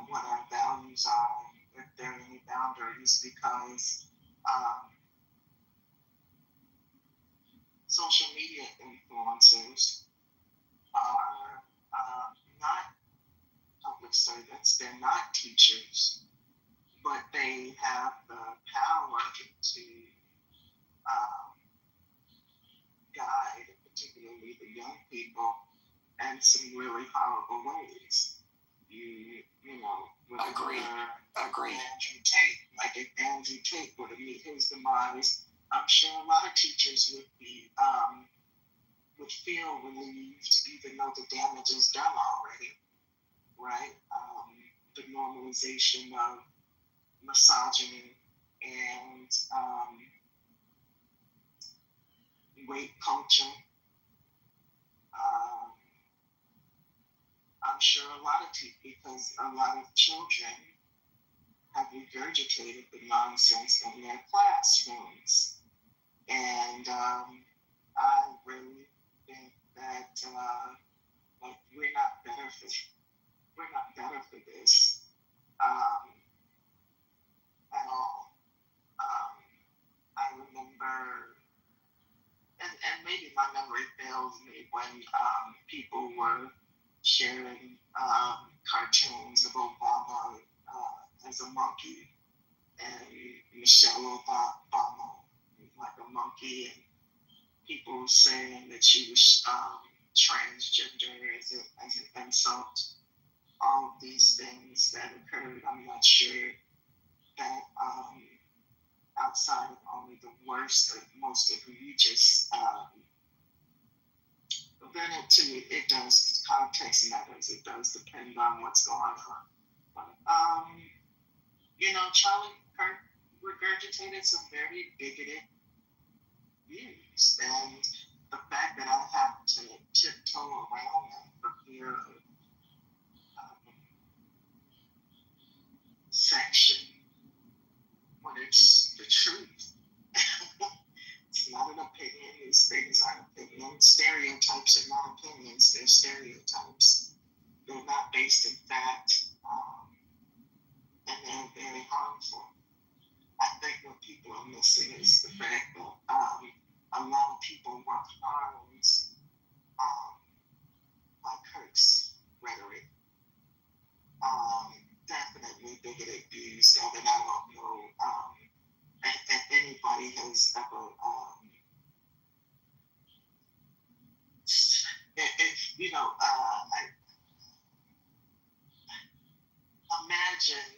[SPEAKER 6] what our values are, if there are any boundaries, because social media influencers are not public servants, they're not teachers, but they have the power to guide, particularly the young people, in some really horrible ways.
[SPEAKER 20] Agree.
[SPEAKER 6] Andrew Tate, like if Andrew Tate were to meet his demise, I'm sure a lot of teachers would be would feel relieved, even though the damage is done already, right? The normalization of misogyny and rape culture. I'm sure a lot of because a lot of children have regurgitated the nonsense in their classrooms. And I really think that we're not better for this at all. I remember, and maybe my memory fails me, when people were sharing cartoons of Obama as a monkey, and Michelle Obama like a monkey, and people saying that she was transgender as an insult. All of these things that occurred, I'm not sure that outside of only the worst or most egregious, then it does, context matters. It does depend on what's going on. But, Charlie Kirk regurgitated some very bigoted views, and the fact that I have to tiptoe around that for fear of sanction when it's the truth. It's not an opinion. These things aren't opinions. Stereotypes are not opinions. They're stereotypes. They're not based in fact, and they're very harmful. I think what people are missing is the fact that a lot of people were harmed by Kirk's rhetoric. Definitely bigoted views that I don't know if anybody has ever I imagine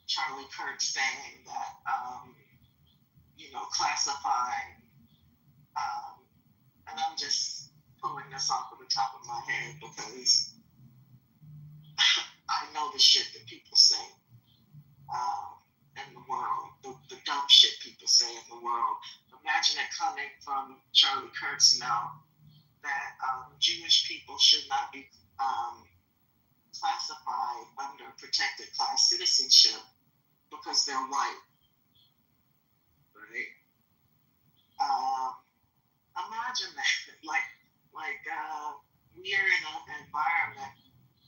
[SPEAKER 6] Charlie Kirk saying that classifying and I'm just pulling this off of the top of my head because I know the shit that people say in the world, the dumb shit people say in the world. Imagine it coming from Charlie Kirk's mouth that Jewish people should not be classified under protected class citizenship because they're white, right? Imagine that, we're in an environment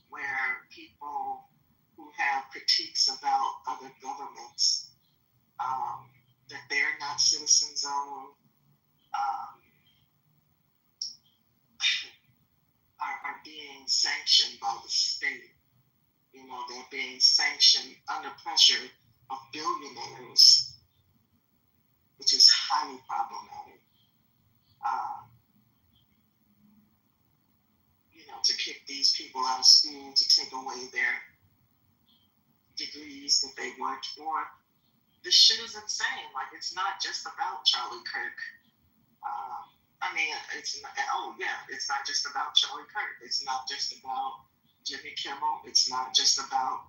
[SPEAKER 6] where people who have critiques about other governments that they're not citizens of are being sanctioned by the state. They're being sanctioned under pressure of billionaires, which is highly problematic. to kick these people out of school, to take away their degrees that they worked for. This shit is insane. Like, it's not just about Charlie Kirk. It's not just about Charlie Kirk. It's not just about Jimmy Kimmel. It's not just about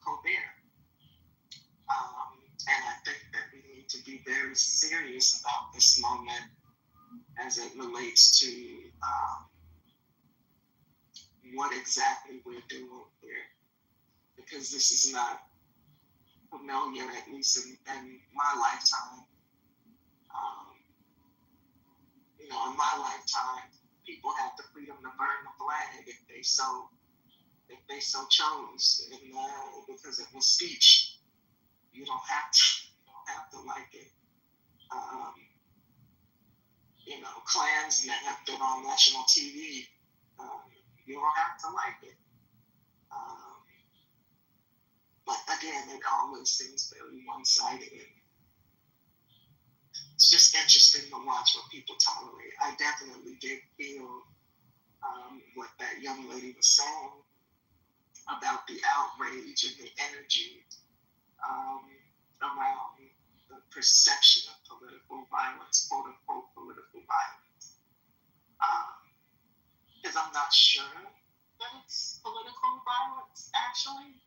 [SPEAKER 6] Colbert. And I think that we need to be very serious about this moment as it relates to what exactly we're doing here. Because this is not familiar, at least in my lifetime. In my lifetime, people had the freedom to burn the flag if they so chose, and because it was speech. You don't have to like it. Klansmen have been on national TV. You don't have to like it. But again, it always seems very one-sided. It's just interesting to watch what people tolerate. I definitely did feel what that young lady was saying about the outrage and the energy around the perception of political violence, quote unquote political violence. Because I'm not sure that it's political violence, actually.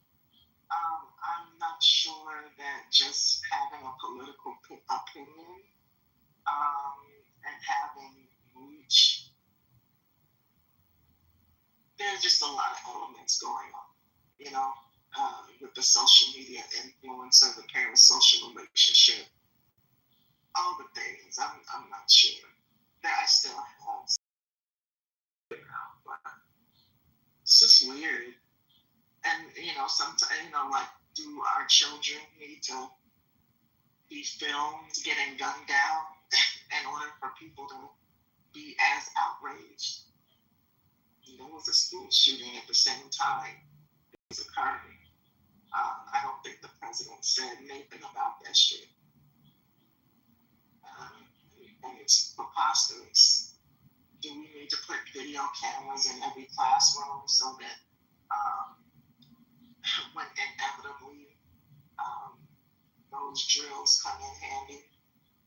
[SPEAKER 6] I'm not sure that just having a political opinion and having reach, there's just a lot of elements going on, with the social media influence of the parasocial relationship, all the things. I'm not sure that I still have, but it's just weird. And sometimes, like, do our children need to be filmed getting gunned down in order for people to be as outraged? There was a school shooting at the same time it was occurring. I don't think the president said anything about that shit. And it's preposterous. Do we need to put video cameras in every classroom so that when inevitably those drills come in handy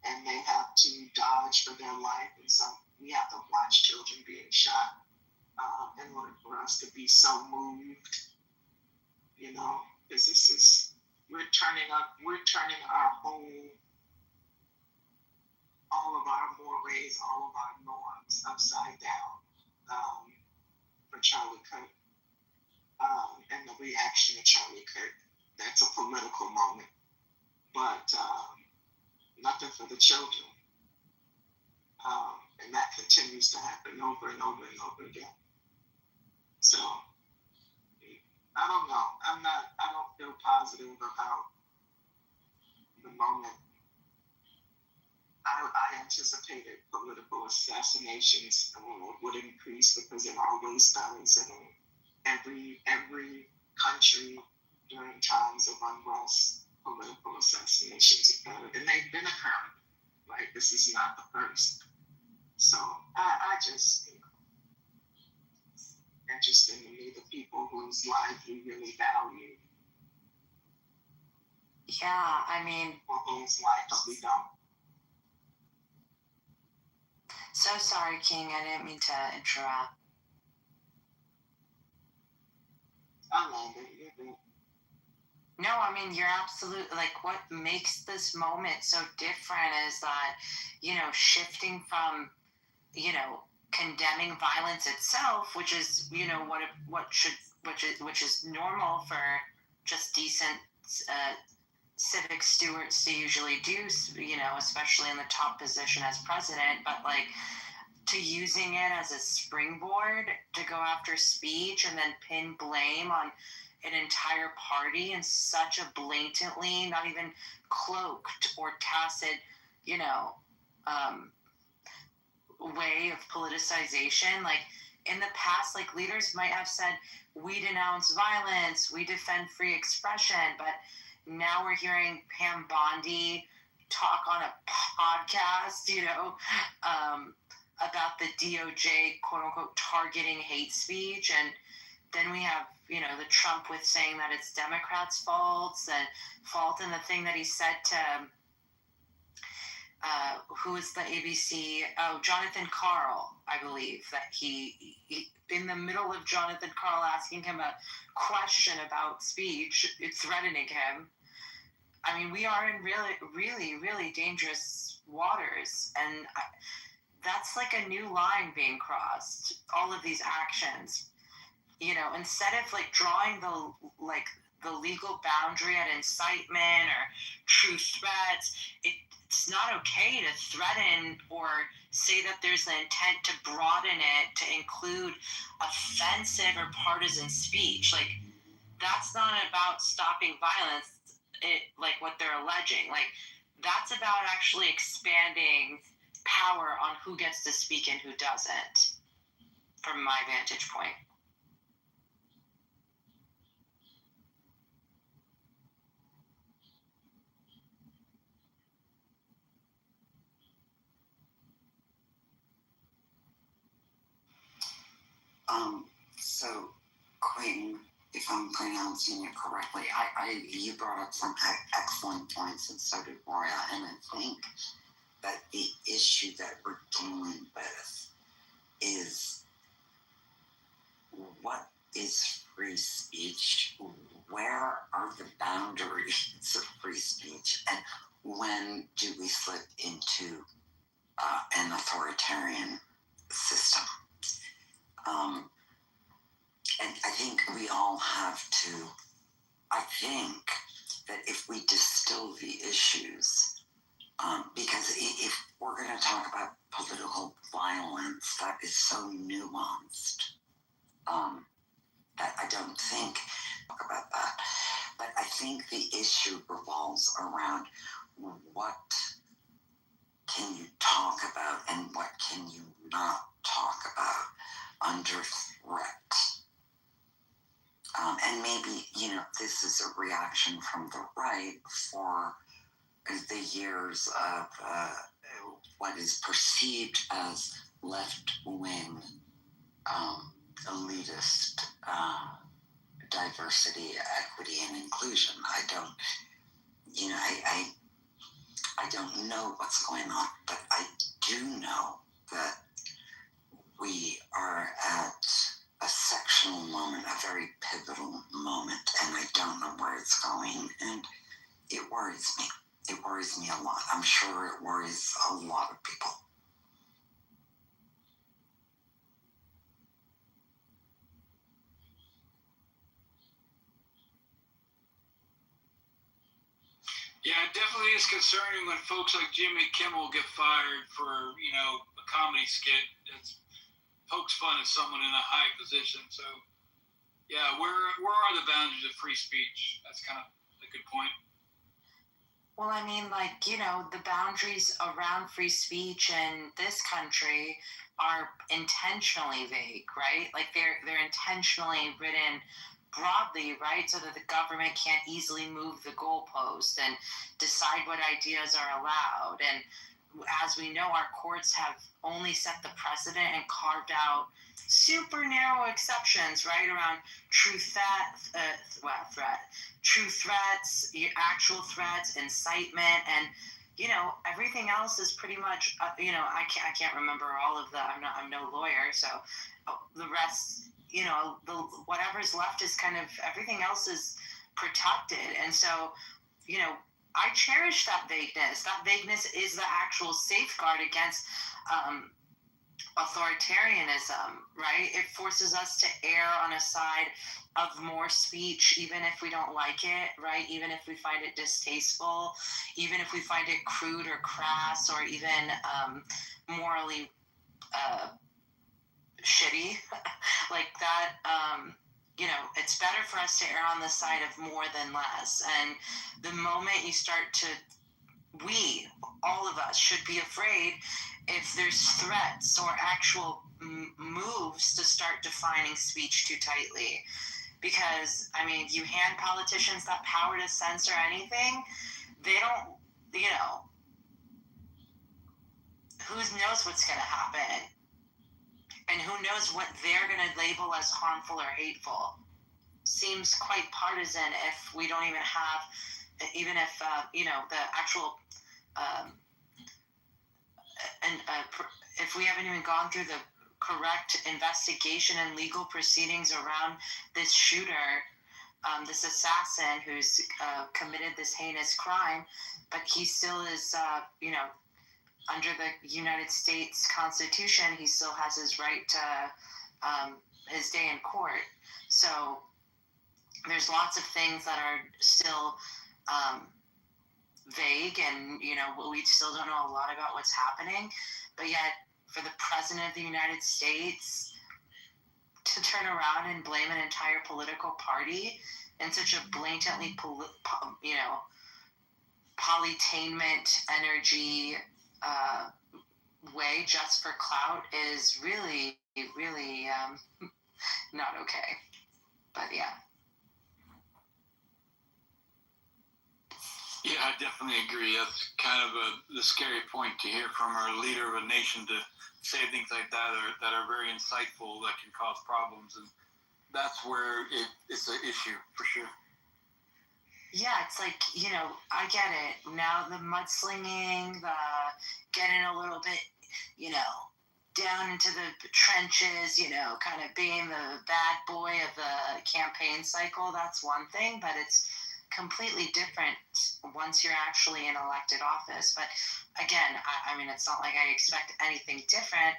[SPEAKER 6] and they have to dodge for their life, and so we have to watch children being shot in order for us to be so moved, because we're turning all of our mores, all of our norms upside down for Charlie Kirk. And the reaction to Charlie Kirk, that's a political moment, but nothing for the children. And that continues to happen over and over and over again. So, I don't know. I don't feel positive about the moment. I anticipated political assassinations would increase because it always does. And every country during times of unrest, political assassinations occurred. And they've been occurring. Right? This is not the first. So I just, it's interesting to me, the people whose lives we really value.
[SPEAKER 8] Yeah, I mean,
[SPEAKER 6] For whose lives we don't.
[SPEAKER 8] So sorry, King. I didn't mean to interrupt. No, I mean, you're absolutely, like, what makes this moment so different is that, shifting from, condemning violence itself, which is, which is normal for just decent civic stewards to usually do, especially in the top position as president, but like to using it as a springboard to go after speech and then pin blame on an entire party in such a blatantly, not even cloaked or tacit, way of politicization. Like in the past, like leaders might have said, we denounce violence, we defend free expression, but now we're hearing Pam Bondi talk on a podcast, about the DOJ, quote unquote, targeting hate speech. And then we have, the Trump with saying that it's Democrats' fault and the thing that he said to, who is the ABC? Oh, Jonathan Karl, I believe, that he in the middle of Jonathan Karl asking him a question about speech, threatening him. I mean, we are in really, really, really dangerous waters, and that's like a new line being crossed. All of these actions, instead of like drawing the legal boundary at incitement or true threats, it's not okay to threaten or say that there's the intent to broaden it to include offensive or partisan speech. Like, that's not about stopping violence, like what they're alleging. Like, that's about actually expanding power on who gets to speak and who doesn't, from my vantage point.
[SPEAKER 20] So, Queen, if I'm pronouncing it correctly, you brought up some excellent points, and so did Roya, and I think that the issue that we're dealing with is, what is free speech? Where are the boundaries of free speech? And when do we slip into an authoritarian system? And I think we all have to, I think that if we distill the issues, because if we're going to talk about political violence, that is so nuanced, that I don't think talk about that. But I think the issue revolves around what can you talk about and what can you not talk about under threat. And maybe, this is a reaction from the right for the years of what is perceived as left-wing elitist diversity, equity, and inclusion. I don't know what's going on, but I do know that we are at a sectional moment, a very pivotal moment, and I don't know where it's going, and it worries me. It worries me a lot. I'm sure it worries a lot of people.
[SPEAKER 22] Yeah, it definitely is concerning when folks like Jimmy Kimmel get fired for, a comedy skit. It's pokes fun at someone in a high position. So, yeah, where are the boundaries of free speech? That's kind of a good point.
[SPEAKER 8] Well, I mean, the boundaries around free speech in this country are intentionally vague, right? Like, they're intentionally written broadly, right, so that the government can't easily move the goalpost and decide what ideas are allowed. And as we know, our courts have only set the precedent and carved out super narrow exceptions, right, around true true threats, actual threats, incitement, and everything else is pretty much I can't remember all of them. I'm no lawyer, so the rest, whatever's left is kind of, everything else is protected. And so, I cherish that vagueness. That vagueness is the actual safeguard against authoritarianism, right? It forces us to err on a side of more speech, even if we don't like it, right? Even if we find it distasteful, even if we find it crude or crass or even morally shitty, like that. It's better for us to err on the side of more than less. And the moment you start to, all of us should be afraid if there's threats or actual moves to start defining speech too tightly. Because, you hand politicians that power to censor anything, they don't, who knows what's going to happen? And who knows what they're going to label as harmful or hateful? Seems quite partisan if we don't even have, even if, the actual, if we haven't even gone through the correct investigation and legal proceedings around this shooter, this assassin who's committed this heinous crime, but he still is, under the United States Constitution, he still has his right to his day in court. So there's lots of things that are still vague, and we still don't know a lot about what's happening. But yet, for the President of the United States to turn around and blame an entire political party in such a blatantly, polytainment energy way just for clout is really, really not okay. But yeah.
[SPEAKER 22] Yeah, I definitely agree. That's kind of the scary point to hear from our leader of a nation, to say things like that are very insightful, that can cause problems, and that's where it's an issue for sure.
[SPEAKER 8] Yeah, it's like, I get it. Now the mudslinging, the getting a little bit, down into the trenches, kind of being the bad boy of the campaign cycle, that's one thing, but it's completely different once you're actually in elected office. But again, I mean, it's not like I expect anything different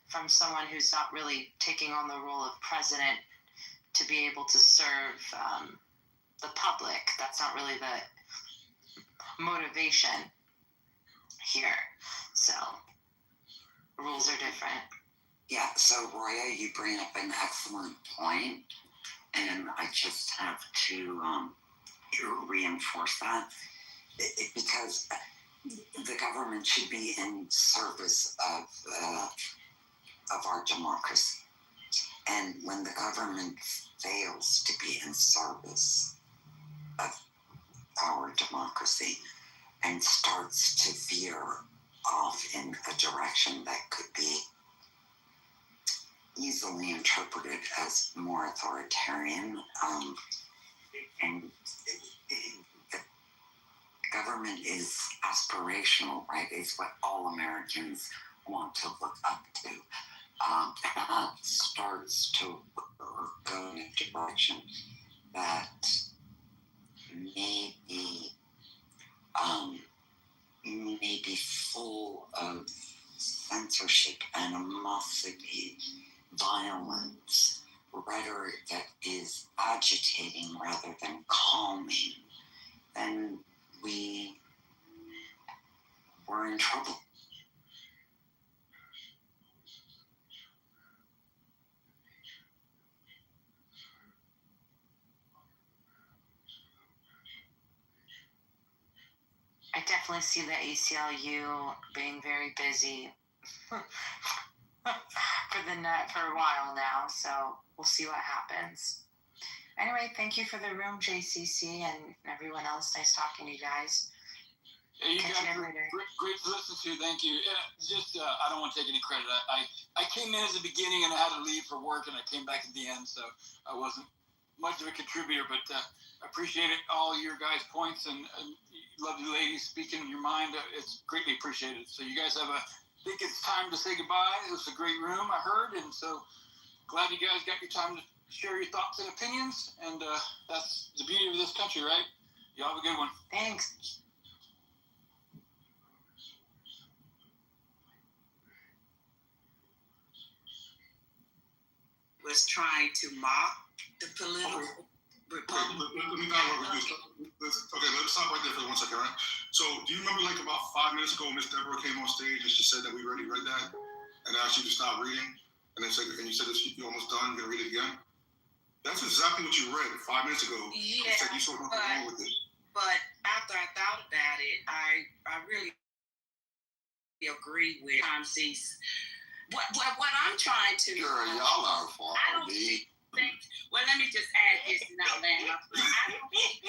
[SPEAKER 8] from someone who's not really taking on the role of president to be able to serve the public. That's not really the motivation here. So rules are different.
[SPEAKER 20] Yeah, so Roya, you bring up an excellent point, and I just have to reinforce that, because the government should be in service of our democracy. And when the government fails to be in service of our democracy and starts to veer off in a direction that could be easily interpreted as more authoritarian, and the government is aspirational, right? It's what all Americans want to look up to. That starts to go in a direction that may be full of censorship, animosity, violence, rhetoric that is agitating rather than calming, then we're in trouble.
[SPEAKER 8] I definitely see the ACLU being very busy for a while now, so we'll see what happens. Anyway, thank you for the room, JCC, and everyone else. Nice talking to you guys.
[SPEAKER 22] Yeah, you guys are great to listen to. Thank you. I don't want to take any credit. I came in at the beginning and I had to leave for work, and I came back at the end, so I wasn't much of a contributor, but I appreciate all your guys' points, and lovely ladies speaking your mind. It's greatly appreciated. So you guys I think it's time to say goodbye. It was a great room, I heard, and so glad you guys got your time to share your thoughts and opinions, and that's the beauty of this country, right? Y'all have a good one.
[SPEAKER 8] Thanks.
[SPEAKER 6] Was trying to mock the political Republican.
[SPEAKER 14] Let's stop right there for 1 second, right? So, do you remember, like, about 5 minutes ago, Miss Deborah came on stage and she said that we already read that and asked you to stop reading, and then said, and you said that you're almost done, you're gonna read it again? That's exactly what you read 5 minutes ago.
[SPEAKER 6] Yeah,
[SPEAKER 14] you said you saw nothing wrong with it.
[SPEAKER 6] But after I thought about it, I really agree with Tom C's. What I'm trying to.
[SPEAKER 14] Sure, y'all are for me.
[SPEAKER 6] Well, let me just add this and I'll land. I don't think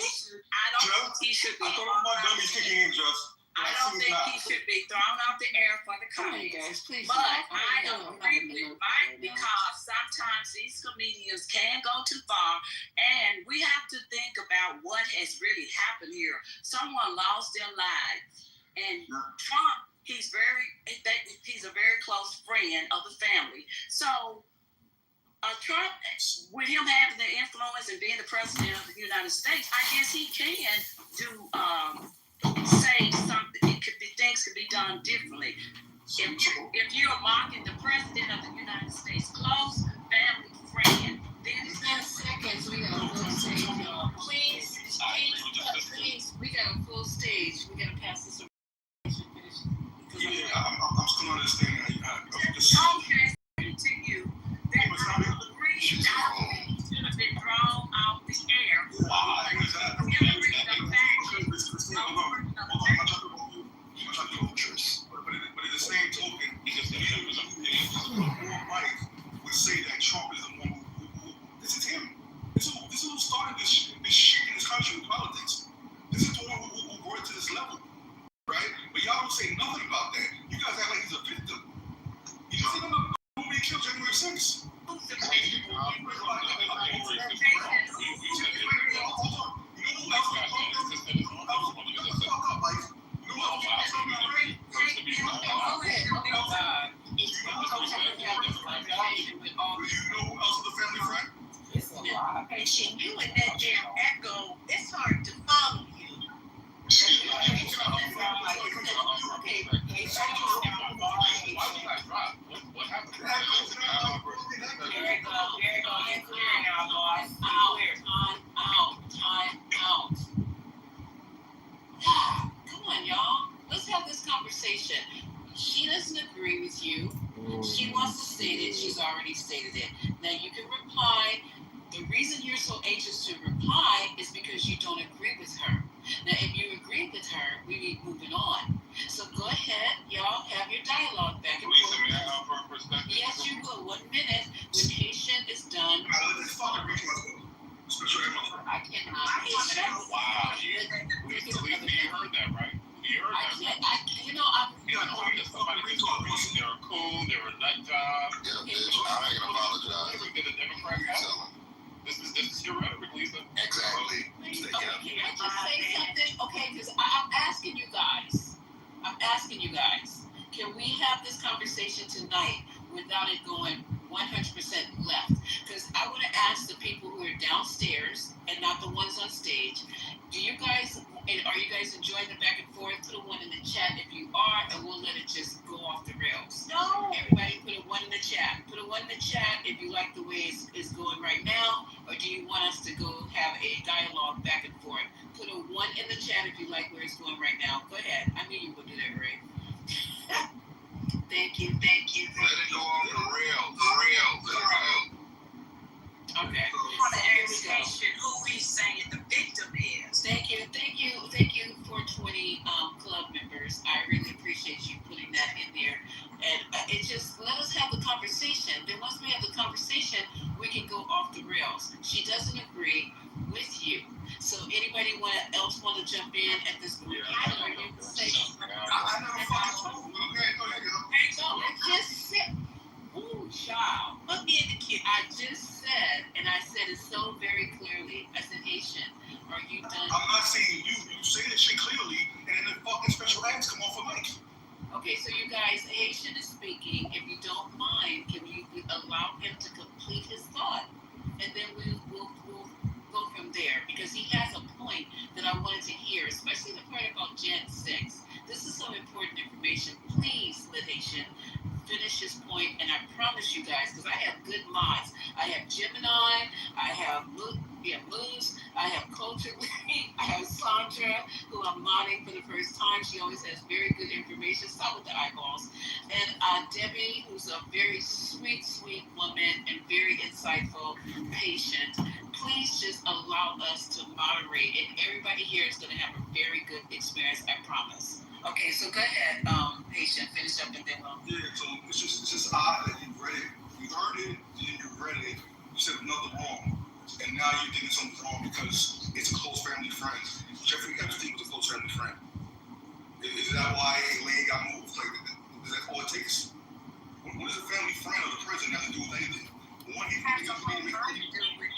[SPEAKER 6] he should be.
[SPEAKER 14] I thought my dummy's kicking in, Just.
[SPEAKER 6] I don't don't think he should be thrown off the air for the comments. But I agree with Mike because sometimes these comedians can go too far, and we have to think about what has really happened here. Someone lost their lives, and Trump, he's a very close friend of the family. So Trump, with him having the influence and being the president of the United States, I guess he can say something. Things could be done differently. If you're mocking the president of the United States, close family friend, then it's 10 seconds. We got a full stage, y'all. Please, we got a full stage. We gotta pass this around.
[SPEAKER 14] Yeah, I'm still understanding how
[SPEAKER 6] okay, to you. That I agree should have been thrown out the air.
[SPEAKER 14] Why? What is that? But in the same token, because more life would say that Trump is the one who this is him. This is who started this shit in this country with politics. This is the one who brought it to this level, right? But y'all don't say nothing about that. You guys act like he's a victim. You don't say nothing about who being killed January 6th.
[SPEAKER 6] You and that damn echo, it's hard to follow you.
[SPEAKER 12] What happened?
[SPEAKER 6] Come on, y'all. Let's have this conversation. She doesn't agree with you. She wants to state it. She's already stated it. Now you can reply. The reason you're so anxious to reply is because you don't agree with her. Now, if you agree with her, we be moving on. So go ahead, y'all, have your dialogue back and forth. Yes, you will. 1 minute. When Haitian is done.
[SPEAKER 14] I cannot.
[SPEAKER 12] Wow, you heard that, right? You heard that. They're a coon, they're a nut job.
[SPEAKER 14] Yeah, bitch, I ain't gonna apologize.
[SPEAKER 12] Never did a Democrat out. This is your rhetoric, Lisa.
[SPEAKER 14] Exactly.
[SPEAKER 6] Can I just say something? Okay, because I'm asking you guys. Can we have this conversation tonight without it going 100% left? Because I want to ask the people who are downstairs and not the ones on stage. Are you guys enjoying the back and forth? Put a 1 in the chat if you are, and we'll let it just go off the rails. No. Everybody put a 1 in the chat. Put a 1 in the chat if you like the way it's going right now, or do you want us to go have a dialogue back and forth? Put a 1 in the chat if you like where it's going right now. Go ahead. I knew you would do that, Ray. Thank you.
[SPEAKER 14] Let it go off the rails. Let it go.
[SPEAKER 6] Okay. Who he's saying the victim is. Thank you. 420 club members. I really appreciate you putting that in there. And it just let us have the conversation. Then once we have the conversation, we can go off the rails. She doesn't agree with you. So anybody else want to jump in at this point?
[SPEAKER 14] I never fucking told you.
[SPEAKER 6] Hey, so I just said, ooh, child, put me in the queue. I just said, and I said it so very clearly, as an Haitian, are you done?
[SPEAKER 14] I'm not saying you. You say this shit clearly, and then the fucking special acts come off a mic.
[SPEAKER 6] Okay, so you guys, Haitian is speaking. If you don't mind, can you allow him to complete his thought? And then we'll go from there, because he has a point that I wanted to hear, especially the part about Gen 6. This is some important information. Please, Haitian, finish his point, and I promise you guys, because I have good mods. I have Gemini, I have Moose, I have Culture Lady, I have Sandra, who I'm modding for the first time. She always has very good information. Stop with the eyeballs. And Debbie, who's a very sweet woman and very insightful, patient. Please just allow us to moderate, and everybody here is going to have a very good experience, I promise. Okay, so go ahead, patient, finish up, and then we'll.
[SPEAKER 14] Yeah, so it's just odd that you read it, you heard it, and then you read it, you said nothing wrong, and now you're thinking something's wrong because it's a close family friend. Jeffrey Epstein was a close family friend. Is that why Lane got moved? Like, is that all it takes? What does a family friend of the prison have to do with anything? One, he
[SPEAKER 1] has a whole lot to do with